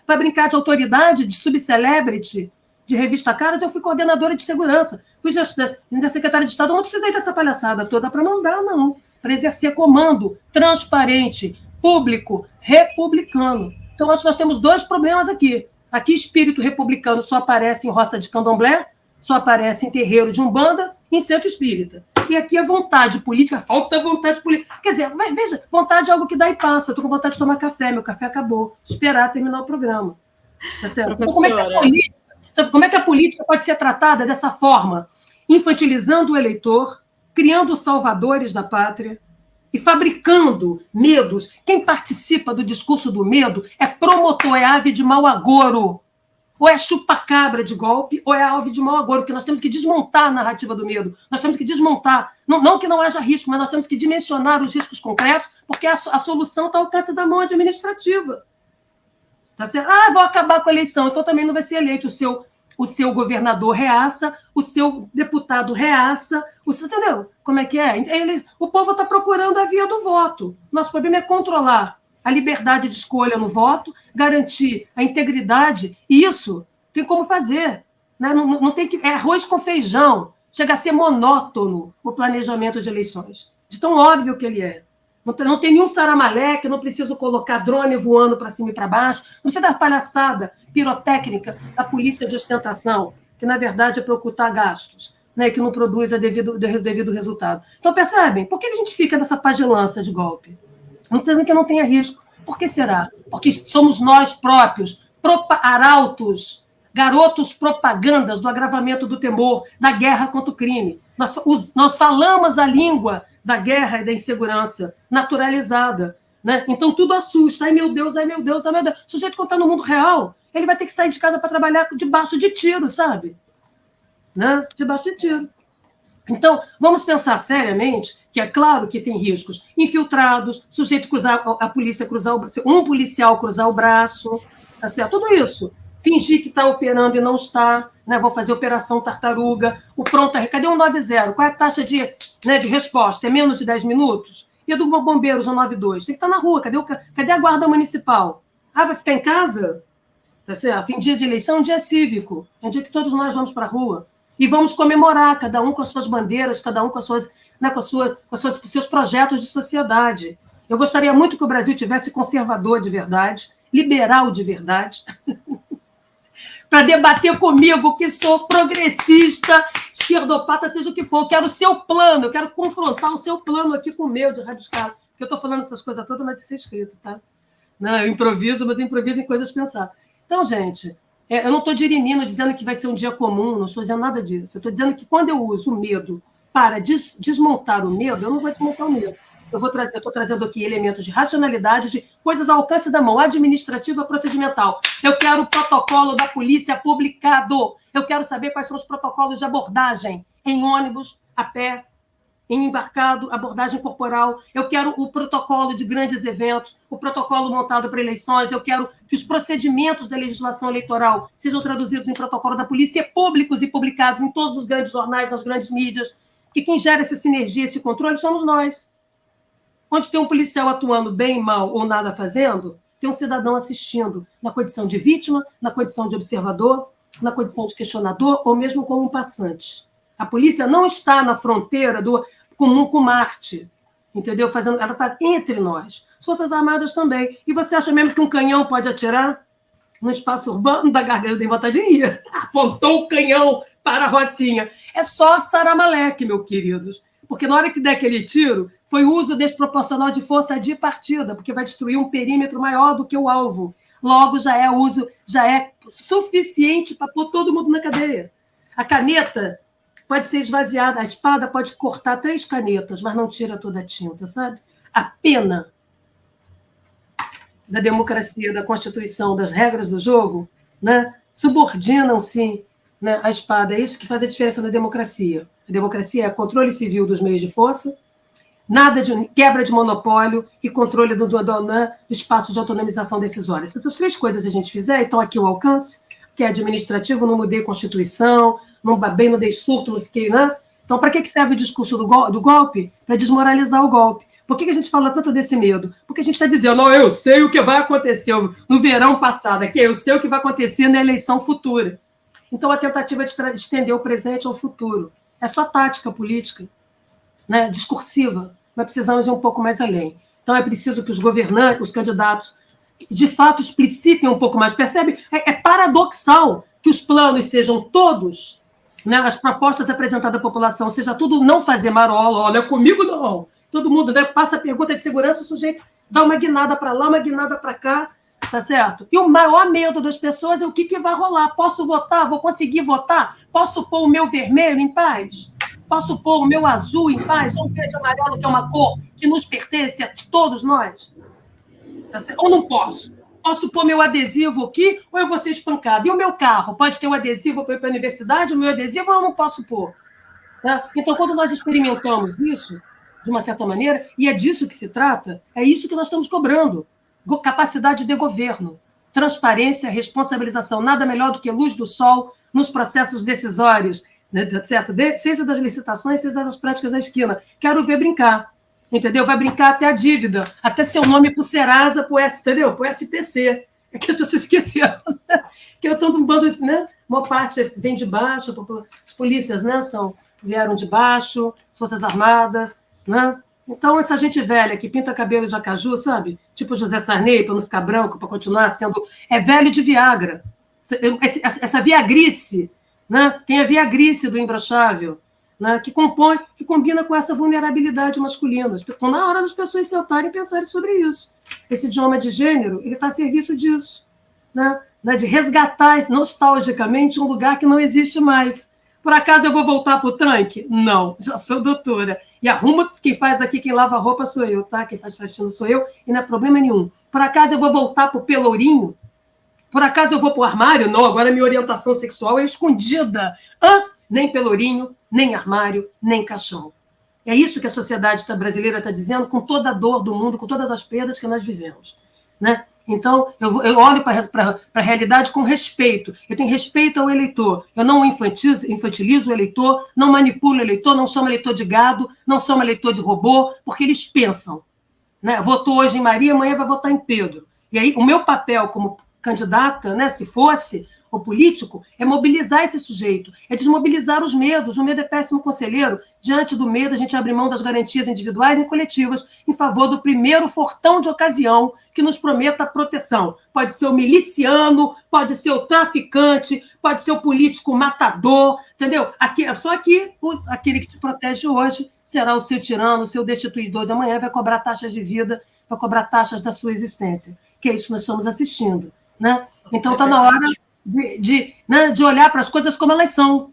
para brincar de autoridade, de subcelebrity, de revista Caras. Eu fui coordenadora de segurança, fui da secretária de Estado. Eu não precisei dessa palhaçada toda para mandar, não. Para exercer comando transparente, público, republicano. Então, acho que nós temos dois problemas aqui. Aqui, espírito republicano só aparece em roça de candomblé, só aparece em terreiro de umbanda e em centro espírita. E aqui a vontade política, falta vontade política. Quer dizer, veja, vontade é algo que dá e passa. Estou com vontade de tomar café, meu café acabou. Esperar terminar o programa. Tá certo? Então, como é que a política pode ser tratada dessa forma? Infantilizando o eleitor, criando salvadores da pátria e fabricando medos. Quem participa do discurso do medo é promotor, é ave de mau agouro. Ou é chupa-cabra de golpe, ou é ave de mau agouro, porque nós temos que desmontar a narrativa do medo. Nós temos que desmontar, não que não haja risco, mas nós temos que dimensionar os riscos concretos, porque a solução está ao alcance da mão administrativa. Tá certo? Vou acabar com a eleição, então também não vai ser eleito o seu governador reaça, o seu deputado reaça, entendeu? Como é que é? O povo está procurando a via do voto. Nosso problema é controlar a liberdade de escolha no voto, garantir a integridade, e isso tem como fazer. Né? Não tem que, é arroz com feijão, chega a ser monótono o planejamento de eleições, de tão óbvio que ele é. Não tem nenhum saramaleque, não preciso colocar drone voando para cima e para baixo, não precisa da palhaçada pirotécnica da polícia de ostentação, que, na verdade, é para ocultar gastos, né, que não produz o devido resultado. Então, percebem? Por que a gente fica nessa pagelança de golpe? Não estou dizendo que não tenha risco. Por que será? Porque somos nós próprios, arautos, garotos propagandas do agravamento do temor, da guerra contra o crime. Nós falamos a língua da guerra e da insegurança naturalizada. Né? Então, tudo assusta. Ai, meu Deus, ai, meu Deus, ai, meu Deus. O sujeito, quando está no mundo real, ele vai ter que sair de casa para trabalhar debaixo de tiro, sabe? Né? Debaixo de tiro. Então, vamos pensar seriamente que é claro que tem riscos infiltrados, sujeito cruzar, a polícia cruzar o braço, um policial cruzar o braço, tá certo? Tudo isso. Fingir que está operando e não está, né? Vão fazer operação tartaruga, o pronto, cadê o 90? Qual é a taxa de resposta? É menos de 10 minutos? E a do bombeiros, o 92? Tem que estar na rua, cadê a guarda municipal? Vai ficar em casa? Tá certo? Em dia de eleição, um dia cívico, é um dia que todos nós vamos para a rua. E vamos comemorar, cada um com as suas bandeiras, cada um com seus projetos de sociedade. Eu gostaria muito que o Brasil tivesse conservador de verdade, liberal de verdade, para debater comigo, que sou progressista, esquerdopata, seja o que for. Eu quero o seu plano, eu quero confrontar o seu plano aqui com o meu, de rabiscado. Porque eu estou falando essas coisas todas, mas isso é escrito, tá? Não, eu improviso, mas eu improviso em coisas pensadas. Então, gente... eu não estou dirimindo dizendo que vai ser um dia comum, não estou dizendo nada disso. Eu estou dizendo que quando eu uso o medo para desmontar o medo, eu não vou desmontar o medo. Eu estou trazendo aqui elementos de racionalidade, de coisas ao alcance da mão, administrativa, procedimental. Eu quero o protocolo da polícia publicado. Eu quero saber quais são os protocolos de abordagem em ônibus, a pé, em embarcado, abordagem corporal. Eu quero o protocolo de grandes eventos, o protocolo montado para eleições. Eu quero que os procedimentos da legislação eleitoral sejam traduzidos em protocolo da polícia, públicos e publicados em todos os grandes jornais, nas grandes mídias, que quem gera essa sinergia, esse controle, somos nós. Onde tem um policial atuando bem, mal ou nada fazendo, tem um cidadão assistindo na condição de vítima, na condição de observador, na condição de questionador ou mesmo como um passante. A polícia não está na fronteira com Marte, entendeu? Ela está entre nós. As Forças Armadas também. E você acha mesmo que um canhão pode atirar no espaço urbano da Garganta? Tem vontade de ir. Apontou o canhão para a Rocinha. É só saramaleque, meus queridos. Porque na hora que der aquele tiro, foi uso desproporcional de força de partida, porque vai destruir um perímetro maior do que o alvo. Logo, já é suficiente para pôr todo mundo na cadeia. A caneta pode ser esvaziada, a espada pode cortar 3 canetas, mas não tira toda a tinta, sabe? A pena da democracia, da Constituição, das regras do jogo, né, subordinam, sim, né, a espada. É isso que faz a diferença na democracia. A democracia é controle civil dos meios de força, nada de quebra de monopólio e controle do espaço de autonomização decisória. Se essas 3 coisas a gente fizer, então aqui o alcance, que é administrativo, não mudei Constituição, não dei surto, não fiquei... Né? Então, para que serve o discurso do golpe? Para desmoralizar o golpe. Por que a gente fala tanto desse medo? Porque a gente está dizendo, não, eu sei o que vai acontecer no verão passado, aqui eu sei o que vai acontecer na eleição futura. Então, a tentativa de estender o presente ao futuro. É só tática política, né? Discursiva. Nós precisamos ir um pouco mais além. Então, é preciso que os governantes, os candidatos, de fato, explicitem um pouco mais. Percebe? É paradoxal que os planos sejam todos, né? As propostas apresentadas à população, seja tudo não fazer marola, olha, comigo não. Todo mundo, né, passa a pergunta de segurança, o sujeito dá uma guinada para lá, uma guinada para cá, tá certo? E o maior medo das pessoas é o que vai rolar. Posso votar? Vou conseguir votar? Posso pôr o meu vermelho em paz? Posso pôr o meu azul em paz? Ou o verde e amarelo, que é uma cor que nos pertence a todos nós? Tá certo? Ou não posso? Posso pôr meu adesivo aqui ou eu vou ser espancado? E o meu carro? Pode ter o adesivo para ir para a universidade, o meu adesivo, ou eu não posso pôr? Tá? Então, quando nós experimentamos isso, de uma certa maneira, e é disso que se trata, é isso que nós estamos cobrando. Capacidade de governo, transparência, responsabilização, nada melhor do que luz do sol nos processos decisórios, né, certo? Seja das licitações, seja das práticas da esquina. Quero ver brincar, entendeu? Vai brincar até a dívida, até seu nome para o Serasa, para o SPC. É que as pessoas esqueceram, né? Que eu estou num bando, né? Uma parte vem de baixo, as polícias, né, vieram de baixo, as Forças Armadas, né? Então, essa gente velha que pinta cabelo de acaju, sabe? Tipo José Sarney, para não ficar branco, para continuar sendo... É velho de Viagra. Essa viagrice, né? Tem a viagrice do imbrochável, né? Que combina com essa vulnerabilidade masculina. Então, na hora das pessoas sentarem e pensarem sobre isso. Esse idioma de gênero, ele está a serviço disso, né? De resgatar nostalgicamente um lugar que não existe mais. Por acaso eu vou voltar para o tanque? Não, já sou doutora. E arruma, quem faz aqui, quem lava a roupa sou eu, tá? Quem faz faxina sou eu, e não é problema nenhum. Por acaso eu vou voltar para o pelourinho? Por acaso eu vou para o armário? Não, agora minha orientação sexual é escondida. Nem pelourinho, nem armário, nem caixão. É isso que a sociedade brasileira está dizendo, com toda a dor do mundo, com todas as perdas que nós vivemos, né? Então, eu olho para a realidade com respeito. Eu tenho respeito ao eleitor. Eu não infantilizo o eleitor, não manipulo o eleitor, não chamo o eleitor de gado, não chamo o eleitor de robô, porque eles pensam, né? Votou hoje em Maria, amanhã vai votar em Pedro. E aí, o meu papel como candidata, né, se fosse o político, é mobilizar esse sujeito, é desmobilizar os medos. O medo é péssimo conselheiro. Diante do medo, a gente abre mão das garantias individuais e coletivas em favor do primeiro fortão de ocasião que nos prometa proteção. Pode ser o miliciano, pode ser o traficante, pode ser o político matador, entendeu? Só aqui, aquele que te protege hoje será o seu tirano, o seu destituidor de amanhã, vai cobrar taxas de vida, vai cobrar taxas da sua existência. Que é isso que nós estamos assistindo, né? Então, está na hora de olhar para as coisas como elas são,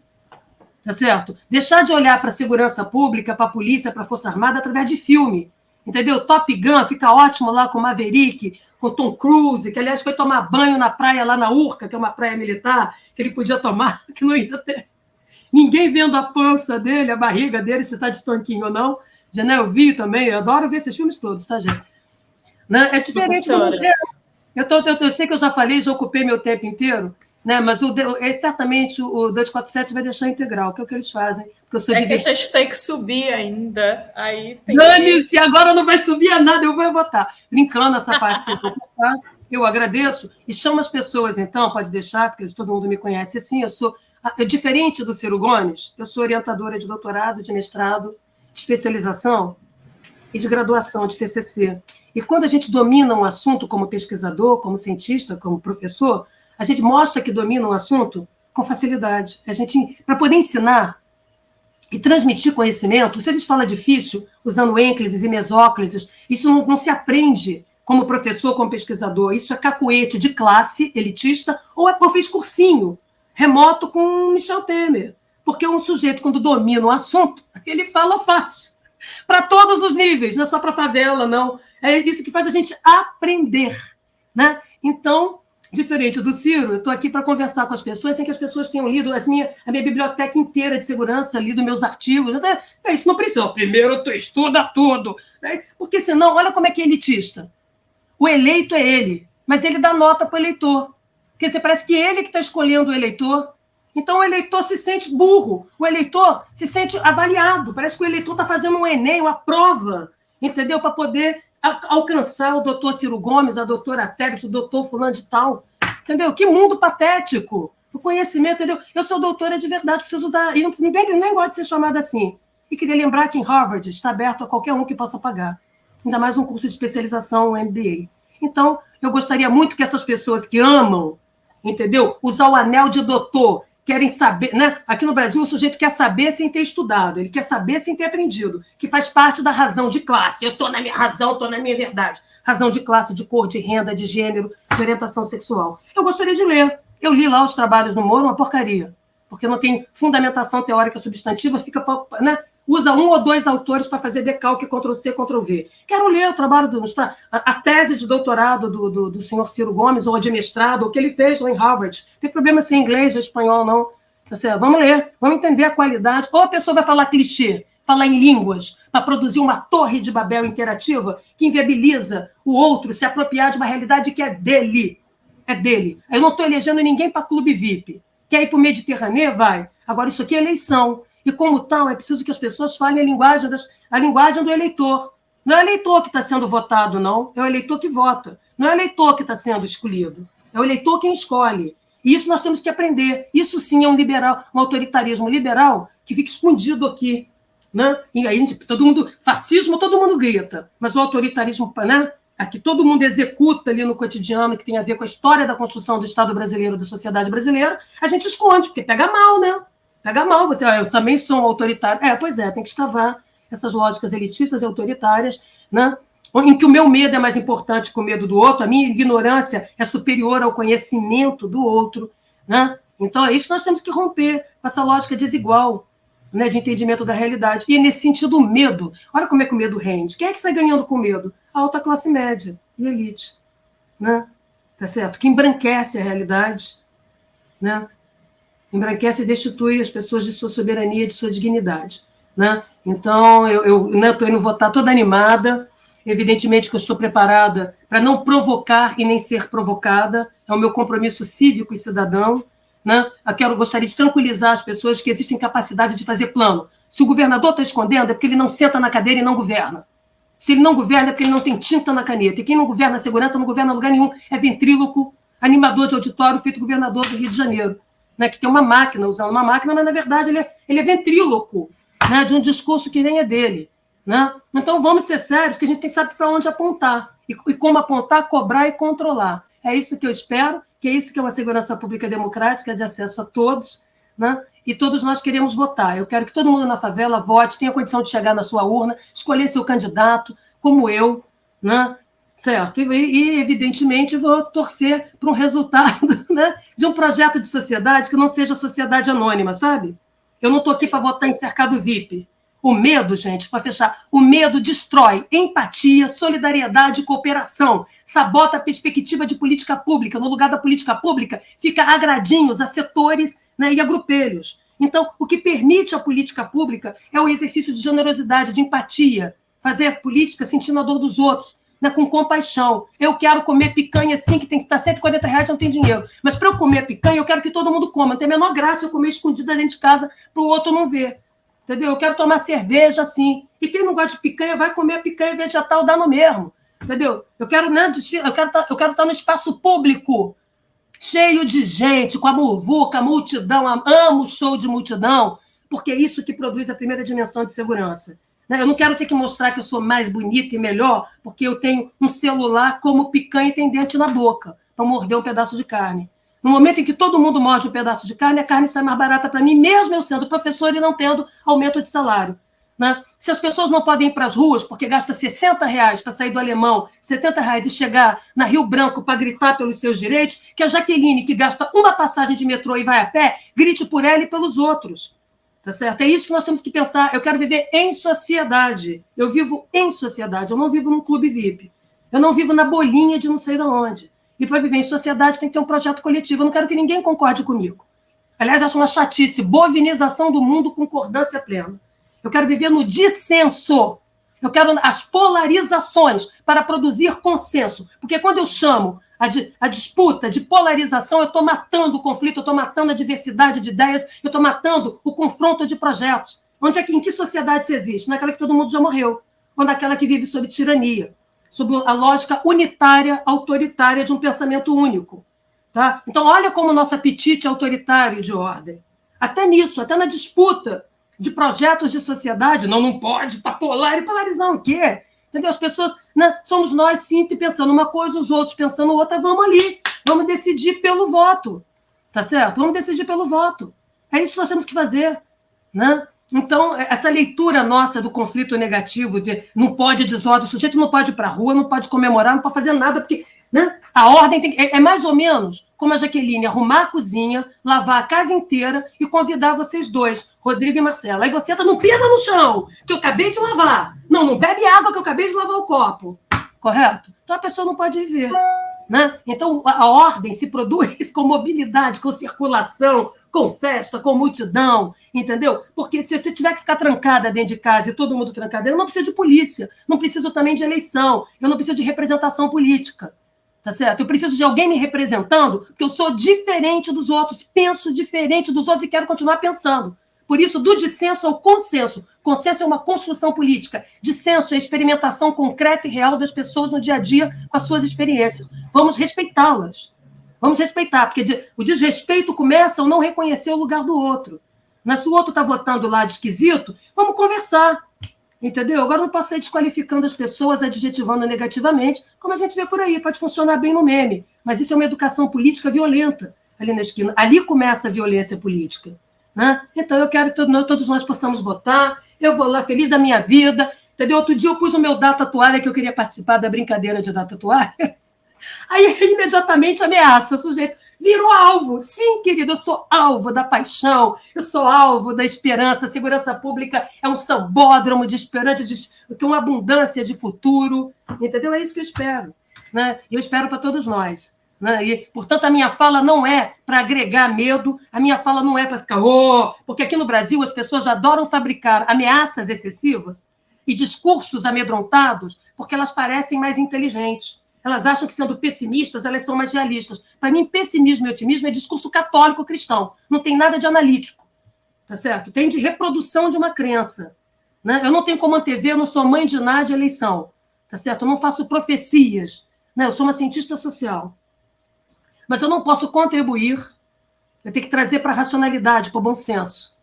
tá certo? Deixar de olhar para a segurança pública, para a polícia, para a Força Armada através de filme, entendeu? Top Gun fica ótimo lá com Maverick, com Tom Cruise, que, aliás, foi tomar banho na praia lá na Urca, que é uma praia militar, que ele podia tomar, que não ia ter ninguém vendo a pança dele, a barriga dele, se está de tanquinho ou não. Já, né, eu vi também, eu adoro ver esses filmes todos, tá, gente? Né? É diferente do eu sei que eu já falei, já ocupei meu tempo inteiro, né? Mas certamente o 247 vai deixar integral, que é o que eles fazem. Porque eu sou que a gente tem que subir ainda. Aí Dane-se, agora não vai subir a nada, eu vou botar. Brincando essa parte, tá? Eu agradeço e chamo as pessoas, então, pode deixar, porque todo mundo me conhece assim. Diferente do Ciro Gomes, eu sou orientadora de doutorado, de mestrado, de especialização e de graduação, de TCC. E quando a gente domina um assunto como pesquisador, como cientista, como professor, a gente mostra que domina um assunto com facilidade. Para poder ensinar e transmitir conhecimento, se a gente fala difícil, usando ênclises e mesóclises, isso não se aprende como professor, como pesquisador. Isso é cacuete de classe elitista, ou eu fiz cursinho remoto com Michel Temer. Porque um sujeito, quando domina um assunto, ele fala fácil. Para todos os níveis, não é só para a favela, não. É isso que faz a gente aprender, né? Então, diferente do Ciro, eu estou aqui para conversar com as pessoas sem que as pessoas tenham lido a minha biblioteca inteira de segurança, lido meus artigos. Isso não precisa. Primeiro tu estuda tudo. Né? Porque senão, olha como é que é elitista. O eleito é ele, mas ele dá nota para o eleitor. Porque você parece que ele que está escolhendo o eleitor. Então, o eleitor se sente burro, o eleitor se sente avaliado. Parece que o eleitor está fazendo um Enem, uma prova, entendeu? Para poder alcançar o doutor Ciro Gomes, a doutora Tebet, o doutor fulano de tal, entendeu? Que mundo patético! O conhecimento, entendeu? Eu sou doutora de verdade, preciso usar, e nem gosto de ser chamada assim. E queria lembrar que em Harvard está aberto a qualquer um que possa pagar, ainda mais um curso de especialização, um MBA. Então, eu gostaria muito que essas pessoas que amam, entendeu? Usar o anel de doutor, querem saber, né? Aqui no Brasil, o sujeito quer saber sem ter estudado, ele quer saber sem ter aprendido, que faz parte da razão de classe. Eu estou na minha razão, estou na minha verdade. Razão de classe, de cor, de renda, de gênero, de orientação sexual. Eu gostaria de ler. Eu li lá os trabalhos do Moro, uma porcaria, porque não tem fundamentação teórica substantiva, fica, né? Usa um ou dois autores para fazer decalque, Ctrl-C, Ctrl-V. Quero ler o trabalho, a tese de doutorado do senhor Ciro Gomes, ou de mestrado, o que ele fez lá em Harvard. Não tem problema se é inglês ou espanhol, não. Vamos ler, vamos entender a qualidade. Ou a pessoa vai falar clichê, falar em línguas, para produzir uma torre de Babel interativa que inviabiliza o outro se apropriar de uma realidade que é dele. É dele. Eu não estou elegendo ninguém para clube VIP. Quer ir para o Mediterrâneo? Vai. Agora, isso aqui é eleição. E, como tal, é preciso que as pessoas falem a linguagem do eleitor. Não é o eleitor que está sendo votado, não. É o eleitor que vota. Não é o eleitor que está sendo escolhido. É o eleitor quem escolhe. E isso nós temos que aprender. Isso, sim, é um liberal, um autoritarismo liberal que fica escondido aqui. Né? E aí, todo mundo... Fascismo, todo mundo grita. Mas o autoritarismo, né? Aqui todo mundo executa ali no cotidiano, que tem a ver com a história da construção do Estado brasileiro, da sociedade brasileira, a gente esconde, porque pega mal, né? Pega mal, você, eu também sou um autoritário. Pois é, tem que escavar essas lógicas elitistas e autoritárias, né? Em que o meu medo é mais importante que o medo do outro, a minha ignorância é superior ao conhecimento do outro, né? Então, é isso que nós temos que romper, com essa lógica desigual, né, de entendimento da realidade. E, nesse sentido, o medo. Olha como é que o medo rende. Quem é que sai ganhando com medo? A alta classe média e elite. Né? Tá certo? Que embranquece a realidade, né? Embranquece e destitui as pessoas de sua soberania, de sua dignidade. Né? Então, eu estou indo votar toda animada. Evidentemente que eu estou preparada para não provocar e nem ser provocada. É o meu compromisso cívico e cidadão. Né? Eu gostaria de tranquilizar as pessoas que existem capacidade de fazer plano. Se o governador está escondendo, é porque ele não senta na cadeira e não governa. Se ele não governa, é porque ele não tem tinta na caneta. E quem não governa a segurança não governa lugar nenhum. É ventríloco, animador de auditório, feito governador do Rio de Janeiro. Né? Que tem uma máquina, usando uma máquina, mas, na verdade, ele é ventríloco, né? De um discurso que nem é dele. Né? Então, vamos ser sérios, porque a gente tem que saber para onde apontar. E como apontar, cobrar e controlar. É isso que eu espero, que é isso que é uma segurança pública democrática, de acesso a todos, né? E todos nós queremos votar. Eu quero que todo mundo na favela vote, tenha condição de chegar na sua urna, escolher seu candidato, como eu, né? Certo? E evidentemente, vou torcer para um resultado, né, de um projeto de sociedade que não seja sociedade anônima, sabe? Eu não estou aqui para votar em cercado VIP. O medo, gente, para fechar, o medo destrói empatia, solidariedade e cooperação, sabota a perspectiva de política pública. No lugar da política pública, fica agradinhos a setores, né, e a grupelhos. Então, o que permite a política pública é o exercício de generosidade, de empatia, fazer política sentindo a dor dos outros, né, com compaixão. Eu quero comer picanha, sim, que tem que estar R$140, não tem dinheiro. Mas para eu comer picanha, eu quero que todo mundo coma. Não tem a menor graça eu comer escondida dentro de casa para o outro não ver. Entendeu? Eu quero tomar cerveja, assim. E quem não gosta de picanha vai comer a picanha vegetal, dá no mesmo. Entendeu? Eu quero, né, eu quero estar no espaço público, cheio de gente, com a muvuca, a multidão. Amo o show de multidão, porque é isso que produz a primeira dimensão de segurança. Eu não quero ter que mostrar que eu sou mais bonita e melhor, porque eu tenho um celular como picanha e tem dente na boca, para morder um pedaço de carne. No momento em que todo mundo morde um pedaço de carne, a carne sai mais barata para mim, mesmo eu sendo professor e não tendo aumento de salário. Né? Se as pessoas não podem ir para as ruas porque gasta R$60 para sair do Alemão, R$70 e chegar na Rio Branco para gritar pelos seus direitos, que a Jaqueline, que gasta uma passagem de metrô e vai a pé, grite por ela e pelos outros. Tá certo? É isso que nós temos que pensar. Eu quero viver em sociedade. Eu vivo em sociedade. Eu não vivo num clube VIP. Eu não vivo na bolinha de não sei de onde. E para viver em sociedade tem que ter um projeto coletivo. Eu não quero que ninguém concorde comigo. Aliás, acho uma chatice. Bovinização do mundo, concordância plena. Eu quero viver no dissenso. Eu quero as polarizações para produzir consenso. Porque quando eu chamo a disputa de polarização, eu estou matando o conflito, eu estou matando a diversidade de ideias, eu estou matando o confronto de projetos. Em que sociedade isso existe? Naquela que todo mundo já morreu. ou naquela que vive sob tirania, sob a lógica unitária, autoritária de um pensamento único. Tá? Então, olha como o nosso apetite é autoritário de ordem. Até nisso, até na disputa de projetos de sociedade, não pode, está polar e polarizar o quê? Entendeu? As pessoas, né, somos nós, sim, pensando uma coisa, os outros pensando outra, vamos ali, vamos decidir pelo voto, tá certo? Vamos decidir pelo voto. É isso que nós temos que fazer, né? Então, essa leitura nossa do conflito negativo, de não pode desordem, o sujeito não pode ir para a rua, não pode comemorar, não pode fazer nada, porque, né, a ordem é mais ou menos como a Jaqueline arrumar a cozinha, lavar a casa inteira e convidar vocês dois, Rodrigo e Marcela. Aí você não pisa no chão, que eu acabei de lavar. Não bebe água, que eu acabei de lavar o copo. Correto? Então a pessoa não pode viver. Né? Então, a ordem se produz com mobilidade, com circulação, com festa, com multidão, entendeu? Porque se você tiver que ficar trancada dentro de casa e todo mundo trancado, eu não preciso de polícia, não preciso também de eleição, eu não preciso de representação política, tá certo? Eu preciso de alguém me representando, porque eu sou diferente dos outros, penso diferente dos outros e quero continuar pensando. Por isso, do dissenso ao consenso. Consenso é uma construção política. Dissenso é a experimentação concreta e real das pessoas no dia a dia com as suas experiências. Vamos respeitá-las. Vamos respeitar, porque o desrespeito começa ao não reconhecer o lugar do outro. Mas se o outro está votando lá de esquisito, vamos conversar. Entendeu? Agora não posso sair desqualificando as pessoas, adjetivando negativamente, como a gente vê por aí. Pode funcionar bem no meme. Mas isso é uma educação política violenta ali na esquina. Ali começa a violência política. Né? Então, eu quero que todos nós possamos votar. Eu vou lá feliz da minha vida. Entendeu? Outro dia eu pus o meu data toalha, que eu queria participar da brincadeira de data toalha. Aí ele imediatamente ameaça o sujeito. Virou alvo. Sim, querido, eu sou alvo da paixão, eu sou alvo da esperança. A segurança pública é um sambódromo de esperança, com uma abundância de futuro. Entendeu? É isso que eu espero. Né? Eu espero para todos nós. Né? E, portanto, a minha fala não é para agregar medo, a minha fala não é para ficar... porque aqui no Brasil as pessoas adoram fabricar ameaças excessivas e discursos amedrontados porque elas parecem mais inteligentes. Elas acham que, sendo pessimistas, elas são mais realistas. Para mim, pessimismo e otimismo é discurso católico cristão. Não tem nada de analítico. Tá certo? Tem de reprodução de uma crença. Né? Eu não tenho como antever, eu não sou mãe de nada de eleição. Tá certo? Eu não faço profecias. Né? Eu sou uma cientista social. Mas eu não posso contribuir, eu tenho que trazer para a racionalidade, para o bom senso.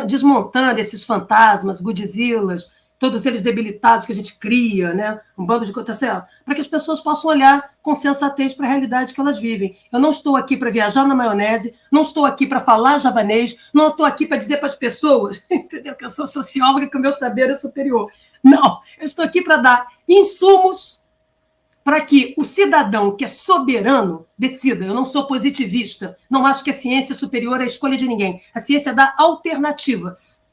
Desmontando esses fantasmas, Godzilas, todos eles debilitados que a gente cria, né? Um bando de coisa, certo? Para que as pessoas possam olhar com sensatez para a realidade que elas vivem. Eu não estou aqui para viajar na maionese, não estou aqui para falar javanês, não estou aqui para dizer para as pessoas, entendeu? Que eu sou socióloga, que o meu saber é superior. Não, eu estou aqui para dar insumos para que o cidadão que é soberano decida. Eu não sou positivista, não acho que a ciência é superior à escolha de ninguém. A ciência dá alternativas.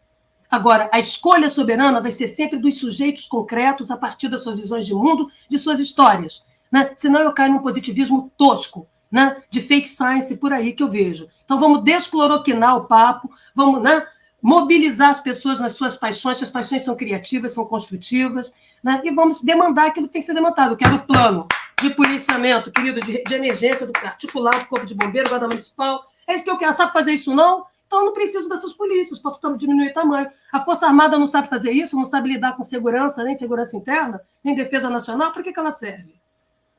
Agora, a escolha soberana vai ser sempre dos sujeitos concretos a partir das suas visões de mundo, de suas histórias. Né? Senão eu caio num positivismo tosco, né? De fake science por aí que eu vejo. Então vamos descloroquinar o papo, vamos, né, mobilizar as pessoas nas suas paixões, as paixões são criativas, são construtivas, né? E vamos demandar aquilo que tem que ser demandado. Eu quero o plano de policiamento, querido, de emergência, do articulado, do Corpo de Bombeiro, Guarda Municipal. É isso que eu quero. Sabe fazer isso, não? Então eu não preciso dessas polícias, posso diminuir o tamanho. A Força Armada não sabe fazer isso, não sabe lidar com segurança, nem segurança interna, nem defesa nacional. Para que ela serve?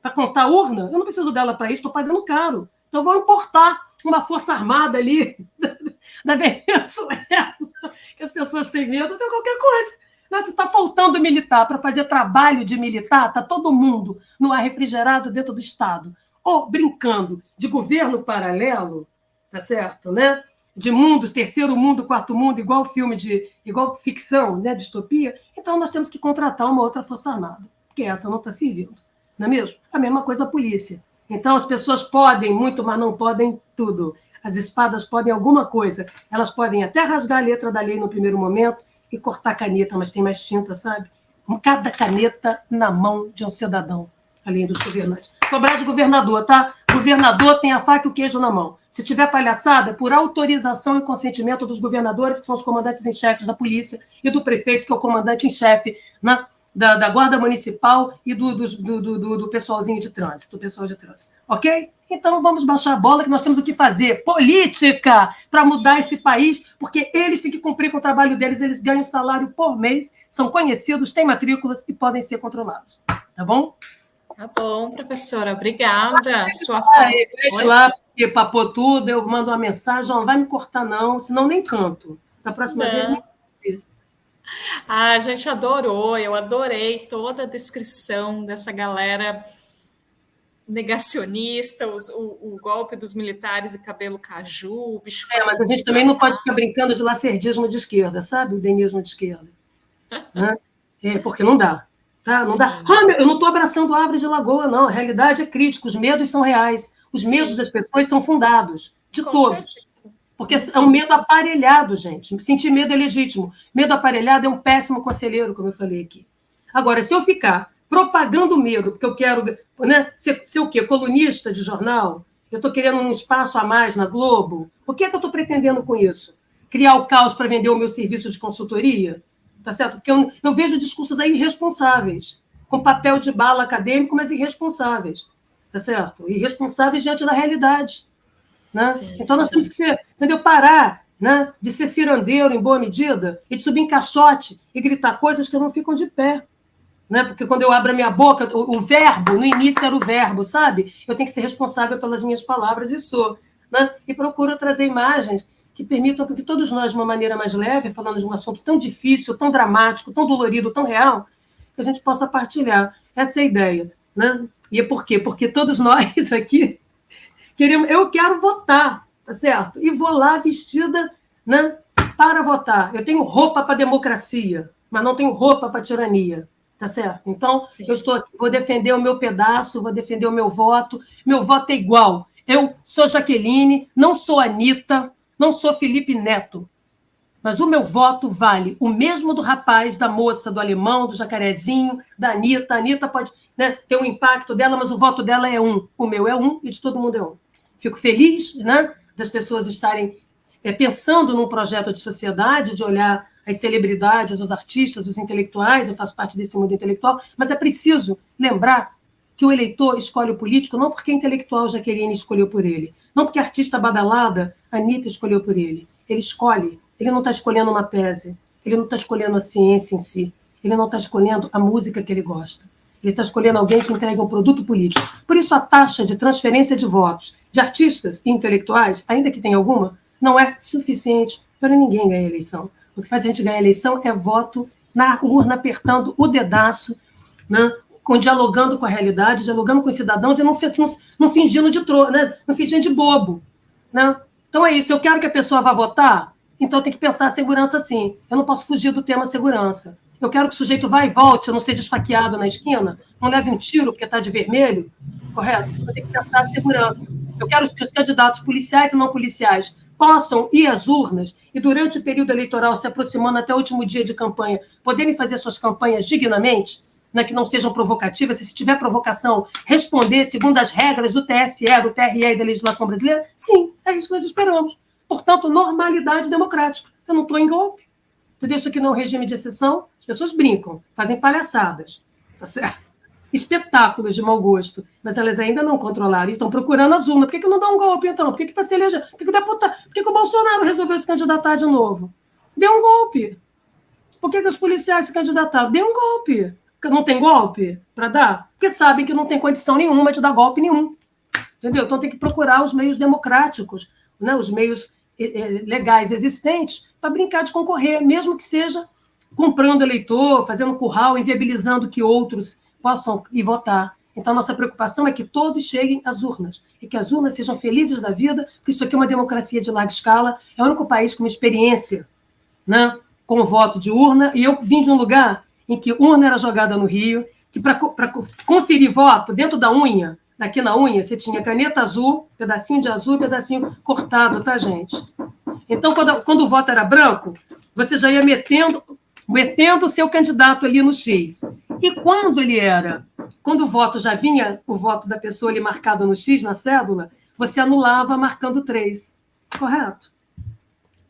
Para contar urna? Eu não preciso dela para isso, estou pagando caro. Então eu vou importar uma Força Armada ali da Venezuela, que as pessoas têm medo de qualquer coisa. Se está faltando militar para fazer trabalho de militar, está todo mundo no ar refrigerado dentro do Estado, ou brincando de governo paralelo, tá certo, né? De mundos, terceiro mundo, quarto mundo, igual filme igual ficção, né? Distopia. Então nós temos que contratar uma outra Força Armada, porque essa não está servindo, não é mesmo? A mesma coisa a polícia. Então as pessoas podem muito, mas não podem tudo. As espadas podem alguma coisa. Elas podem até rasgar a letra da lei no primeiro momento e cortar a caneta, mas tem mais tinta, sabe? Cada caneta na mão de um cidadão, além dos governantes. Cobrar de governador, tá? Governador tem a faca e o queijo na mão. Se tiver palhaçada, por autorização e consentimento dos governadores, que são os comandantes em chefes da polícia, e do prefeito, que é o comandante em chefe, né, da Guarda Municipal e do pessoalzinho de trânsito, do pessoal de trânsito. Ok? Então vamos baixar a bola que nós temos o que fazer. Política para mudar esse país, porque eles têm que cumprir com o trabalho deles, eles ganham salário por mês, são conhecidos, têm matrículas e podem ser controlados. Tá bom? Tá bom, professora. Obrigada. Sua fala. Pede lá, porque papou tudo, eu mando uma mensagem, não vai me cortar não, senão nem canto. Da próxima vez, nem fiz. A gente adorou, eu adorei toda a descrição dessa galera negacionista, o golpe dos militares e cabelo caju, o bicho. Mas a gente também não pode ficar brincando de lacerdismo de esquerda, sabe? O denismo de esquerda. Né? Porque não dá. Tá? Não dá. Eu não estou abraçando árvore de lagoa, não. A realidade é crítica, os medos são reais. Os medos das pessoas são fundados, de todos. Certeza. Porque é um medo aparelhado, gente. Sentir medo é legítimo. Medo aparelhado é um péssimo conselheiro, como eu falei aqui. Agora, se eu ficar propagando medo, porque eu quero, né, ser o quê? Colunista de jornal? Eu estou querendo um espaço a mais na Globo? O que é que eu estou pretendendo com isso? Criar o caos para vender o meu serviço de consultoria? Tá certo? Porque eu vejo discursos aí irresponsáveis, com papel de bala acadêmico, mas irresponsáveis. Tá certo? Irresponsáveis diante da realidade. Né? Sim, então, nós temos que ser, entendeu? Parar, né, de ser cirandeiro em boa medida e de subir em caixote e gritar coisas que não ficam de pé. Né? Porque quando eu abro a minha boca, o verbo, no início era o verbo, sabe? Eu tenho que ser responsável pelas minhas palavras e sou. Né? E procuro trazer imagens que permitam que todos nós, de uma maneira mais leve, falando de um assunto tão difícil, tão dramático, tão dolorido, tão real, que a gente possa partilhar. Essa é a ideia. Né? E é por quê? Porque todos nós aqui eu quero votar, tá certo? E vou lá vestida, né, para votar. Eu tenho roupa para a democracia, mas não tenho roupa para a tirania, tá certo? Então, sim, eu estou aqui, vou defender o meu pedaço, vou defender o meu voto. Meu voto é igual. Eu sou Jaqueline, não sou Anitta, não sou Felipe Neto. Mas o meu voto vale o mesmo do rapaz, da moça, do alemão, do jacarezinho, da Anitta. A Anitta pode, né, ter um impacto dela, mas o voto dela é um. O meu é um e de todo mundo é um. Fico feliz, né, das pessoas estarem pensando num projeto de sociedade, de olhar as celebridades, os artistas, os intelectuais. Eu faço parte desse mundo intelectual, mas é preciso lembrar que o eleitor escolhe o político não porque intelectual Jaqueline escolheu por ele, não porque artista badalada Anitta escolheu por ele. Ele escolhe. Ele não está escolhendo uma tese, ele não está escolhendo a ciência em si, ele não está escolhendo a música que ele gosta. Ele está escolhendo alguém que entrega um produto político. Por isso, a taxa de transferência de votos de artistas e intelectuais, ainda que tenha alguma, não é suficiente para ninguém ganhar a eleição. O que faz a gente ganhar a eleição é voto na urna, apertando o dedaço, né, dialogando com a realidade, dialogando com os cidadãos e não fingindo né, não fingindo de bobo. Né? Então é isso. Eu quero que a pessoa vá votar, então tem que pensar a segurança sim. Eu não posso fugir do tema segurança. Eu quero que o sujeito vá e volte, não seja esfaqueado na esquina, não leve um tiro porque está de vermelho, correto? Eu tenho que pensar a segurança. Eu quero que os candidatos policiais e não policiais possam ir às urnas e, durante o período eleitoral, se aproximando até o último dia de campanha, poderem fazer suas campanhas dignamente, né, que não sejam provocativas, e se tiver provocação, responder segundo as regras do TSE, do TRE e da legislação brasileira. Sim, é isso que nós esperamos. Portanto, normalidade democrática. Eu não estou em golpe. Tudo isso aqui não é um regime de exceção. As pessoas brincam, fazem palhaçadas. Tá certo? Espetáculos de mau gosto. Mas elas ainda não controlaram. Estão procurando as urnas. Por que não dá um golpe, então? Por que está se elegendo? Por que o Bolsonaro resolveu se candidatar de novo? Deu um golpe. Por que os policiais se candidataram? Deu um golpe. Não tem golpe para dar? Porque sabem que não tem condição nenhuma de dar golpe nenhum. Entendeu? Então tem que procurar os meios democráticos, né? Os meios legais existentes para brincar de concorrer, mesmo que seja comprando eleitor, fazendo curral, inviabilizando que outros possam ir votar. Então, nossa preocupação é que todos cheguem às urnas e que as urnas sejam felizes da vida, porque isso aqui é uma democracia de larga escala, é o único país com uma experiência, né, com o voto de urna, e eu vim de um lugar em que urna era jogada no Rio, que para conferir voto dentro da unha, aqui na unha, você tinha caneta azul, pedacinho de azul e pedacinho cortado, tá, gente? Então, quando o voto era branco, você já ia metendo o seu candidato ali no X. E quando o voto já vinha, o voto da pessoa ali marcado no X, na cédula, você anulava marcando 3. Correto?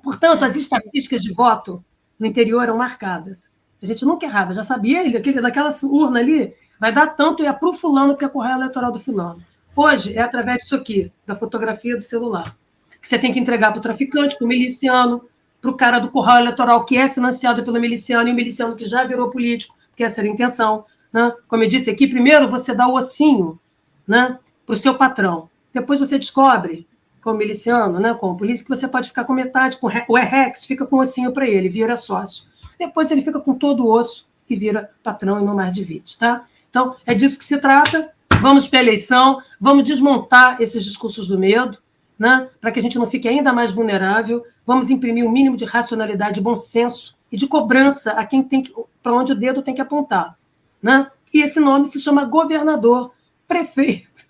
Portanto, as estatísticas de voto no interior eram marcadas. A gente nunca errava, já sabia, naquela urna ali, vai dar tanto e é para o fulano que é correio eleitoral do fulano. Hoje é através disso aqui, da fotografia do celular, que você tem que entregar para o traficante, para o miliciano, para o cara do curral eleitoral que é financiado pelo miliciano, e o miliciano que já virou político, porque essa era a intenção. Né? Como eu disse aqui, primeiro você dá o ossinho, né, para o seu patrão. Depois você descobre, como miliciano, né, como polícia, que você pode ficar com metade, com o RX fica com o ossinho para ele, vira sócio. Depois ele fica com todo o osso e vira patrão e não mais divide. Tá? Então, é disso que se trata. Vamos para a eleição, vamos desmontar esses discursos do medo, né, para que a gente não fique ainda mais vulnerável. Vamos imprimir um mínimo de racionalidade, bom senso e de cobrança a quem tem para onde o dedo tem que apontar. Né? E esse nome se chama governador, prefeito.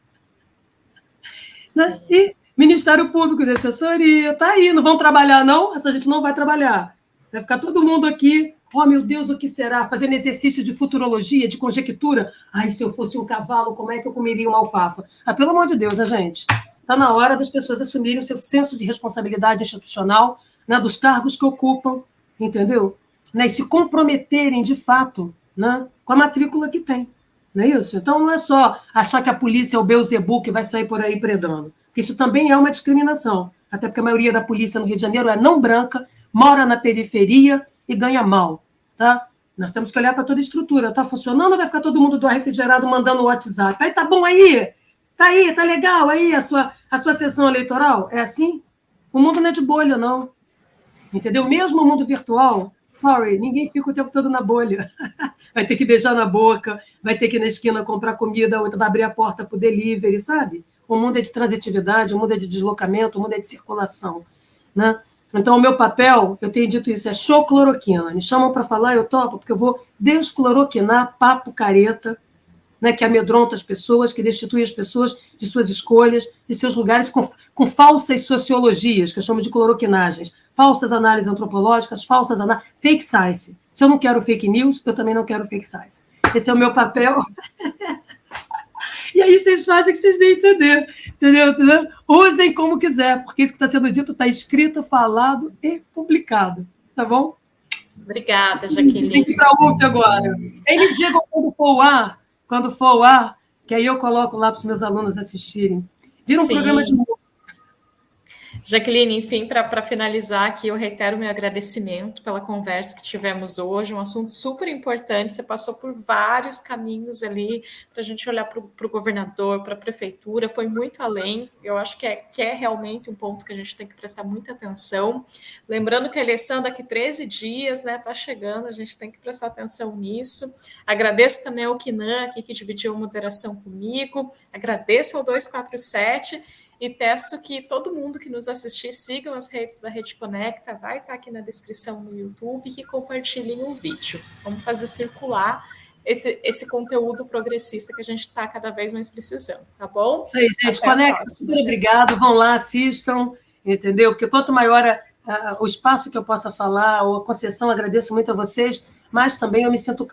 Né? E Ministério Público, Defensoria, tá aí, não vão trabalhar, não? Essa gente não vai trabalhar. Vai ficar todo mundo aqui, oh, meu Deus, o que será? Fazendo exercício de futurologia, de conjectura. Ai, se eu fosse um cavalo, como é que eu comeria uma alfafa? Ah, pelo amor de Deus, né, gente? Está na hora das pessoas assumirem o seu senso de responsabilidade institucional, né, dos cargos que ocupam, entendeu? Né, e se comprometerem, de fato, né, com a matrícula que tem. Não é isso? Então, não é só achar que a polícia é o Beelzebub que vai sair por aí predando. Porque isso também é uma discriminação. Até porque a maioria da polícia no Rio de Janeiro é não branca, mora na periferia e ganha mal. Tá? Nós temos que olhar para toda a estrutura. Está funcionando ou vai ficar todo mundo do ar refrigerado mandando o WhatsApp? Aí, tá bom aí? Tá legal aí a sua sessão eleitoral? É assim? O mundo não é de bolha, não. Entendeu? Mesmo o mundo virtual, sorry, ninguém fica o tempo todo na bolha. Vai ter que beijar na boca, vai ter que ir na esquina comprar comida, outra vai abrir a porta para o delivery, sabe? O mundo é de transitividade, o mundo é de deslocamento, o mundo é de circulação. Né? Então, o meu papel, eu tenho dito isso, é show cloroquina. Me chamam para falar, eu topo, porque eu vou descloroquinar papo careta, né, que amedronta as pessoas, que destitui as pessoas de suas escolhas, de seus lugares, com falsas sociologias, que eu chamo de cloroquinagens, falsas análises antropológicas, falsas análises, fake science. Se eu não quero fake news, eu também não quero fake science. Esse é o meu papel. E aí vocês fazem o que vocês bem entender, entendeu? Usem como quiser, porque isso que está sendo dito está escrito, falado e publicado, tá bom? Obrigada, Jaqueline. Tem que ir para a UF agora. Aí me digam quando for o ar, que aí eu coloco lá para os meus alunos assistirem. Vira um programa de humor. Jaqueline, enfim, para finalizar aqui, eu reitero meu agradecimento pela conversa que tivemos hoje, um assunto super importante, você passou por vários caminhos ali para a gente olhar para o governador, para a prefeitura, foi muito além, eu acho que é realmente um ponto que a gente tem que prestar muita atenção, lembrando que a eleição daqui 13 dias, né, está chegando, a gente tem que prestar atenção nisso, agradeço também ao Kinan aqui que dividiu a moderação comigo, agradeço ao 247, e peço que todo mundo que nos assistir sigam as redes da Rede Conecta, vai estar aqui na descrição no YouTube, e que compartilhem o vídeo. Vamos fazer circular esse conteúdo progressista que a gente está cada vez mais precisando, tá bom? Isso aí, gente. Conecta, super obrigado. Vão lá, assistam, entendeu? Porque quanto maior o espaço que eu possa falar, ou a concessão, agradeço muito a vocês, mas também eu me sinto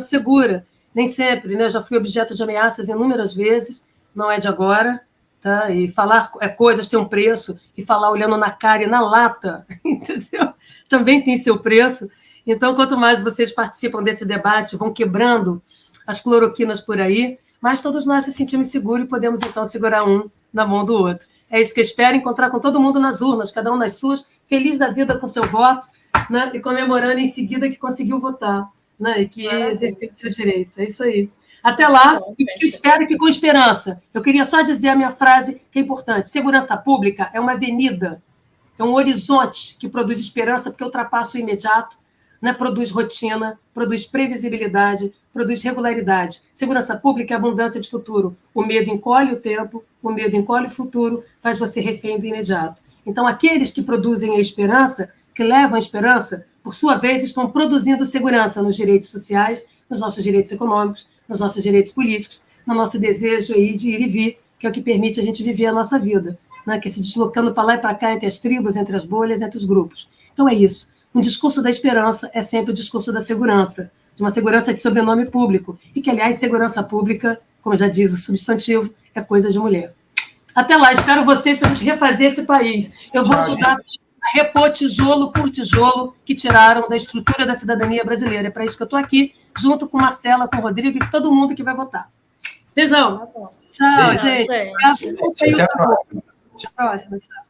segura. Nem sempre, né? Eu já fui objeto de ameaças inúmeras vezes, não é de agora. Tá? E falar coisas tem um preço, e falar olhando na cara e na lata, entendeu? Também tem seu preço. Então, quanto mais vocês participam desse debate, vão quebrando as cloroquinas por aí, mais todos nós nos sentimos seguros e podemos, então, segurar um na mão do outro. É isso que eu espero, encontrar com todo mundo nas urnas, cada um nas suas, feliz da vida com seu voto, né? E comemorando em seguida que conseguiu votar, né? E que exerceu o seu direito. É isso aí. Até lá, eu espero que com esperança. Eu queria só dizer a minha frase, que é importante. Segurança pública é uma avenida, é um horizonte que produz esperança, porque ultrapassa o imediato, né? Produz rotina, produz previsibilidade, produz regularidade. Segurança pública é abundância de futuro. O medo encolhe o tempo, o medo encolhe o futuro, faz você refém do imediato. Então, aqueles que produzem a esperança, que levam a esperança, por sua vez, estão produzindo segurança nos direitos sociais, nos nossos direitos econômicos, nos nossos direitos políticos, no nosso desejo aí de ir e vir, que é o que permite a gente viver a nossa vida, né? Que é se deslocando para lá e para cá entre as tribos, entre as bolhas, entre os grupos. Então é isso. Um discurso da esperança é sempre o discurso da segurança, de uma segurança de sobrenome público, e que, aliás, segurança pública, como já diz o substantivo, é coisa de mulher. Até lá, espero vocês para a gente refazer esse país. Eu vou ajudar a repor tijolo por tijolo que tiraram da estrutura da cidadania brasileira. É para isso que eu estou aqui, junto com Marcela, com o Rodrigo e com todo mundo que vai votar. Beijão. Tá bom. Tchau, Beijo. gente. gente. Até Até a próxima. a próxima. Tchau.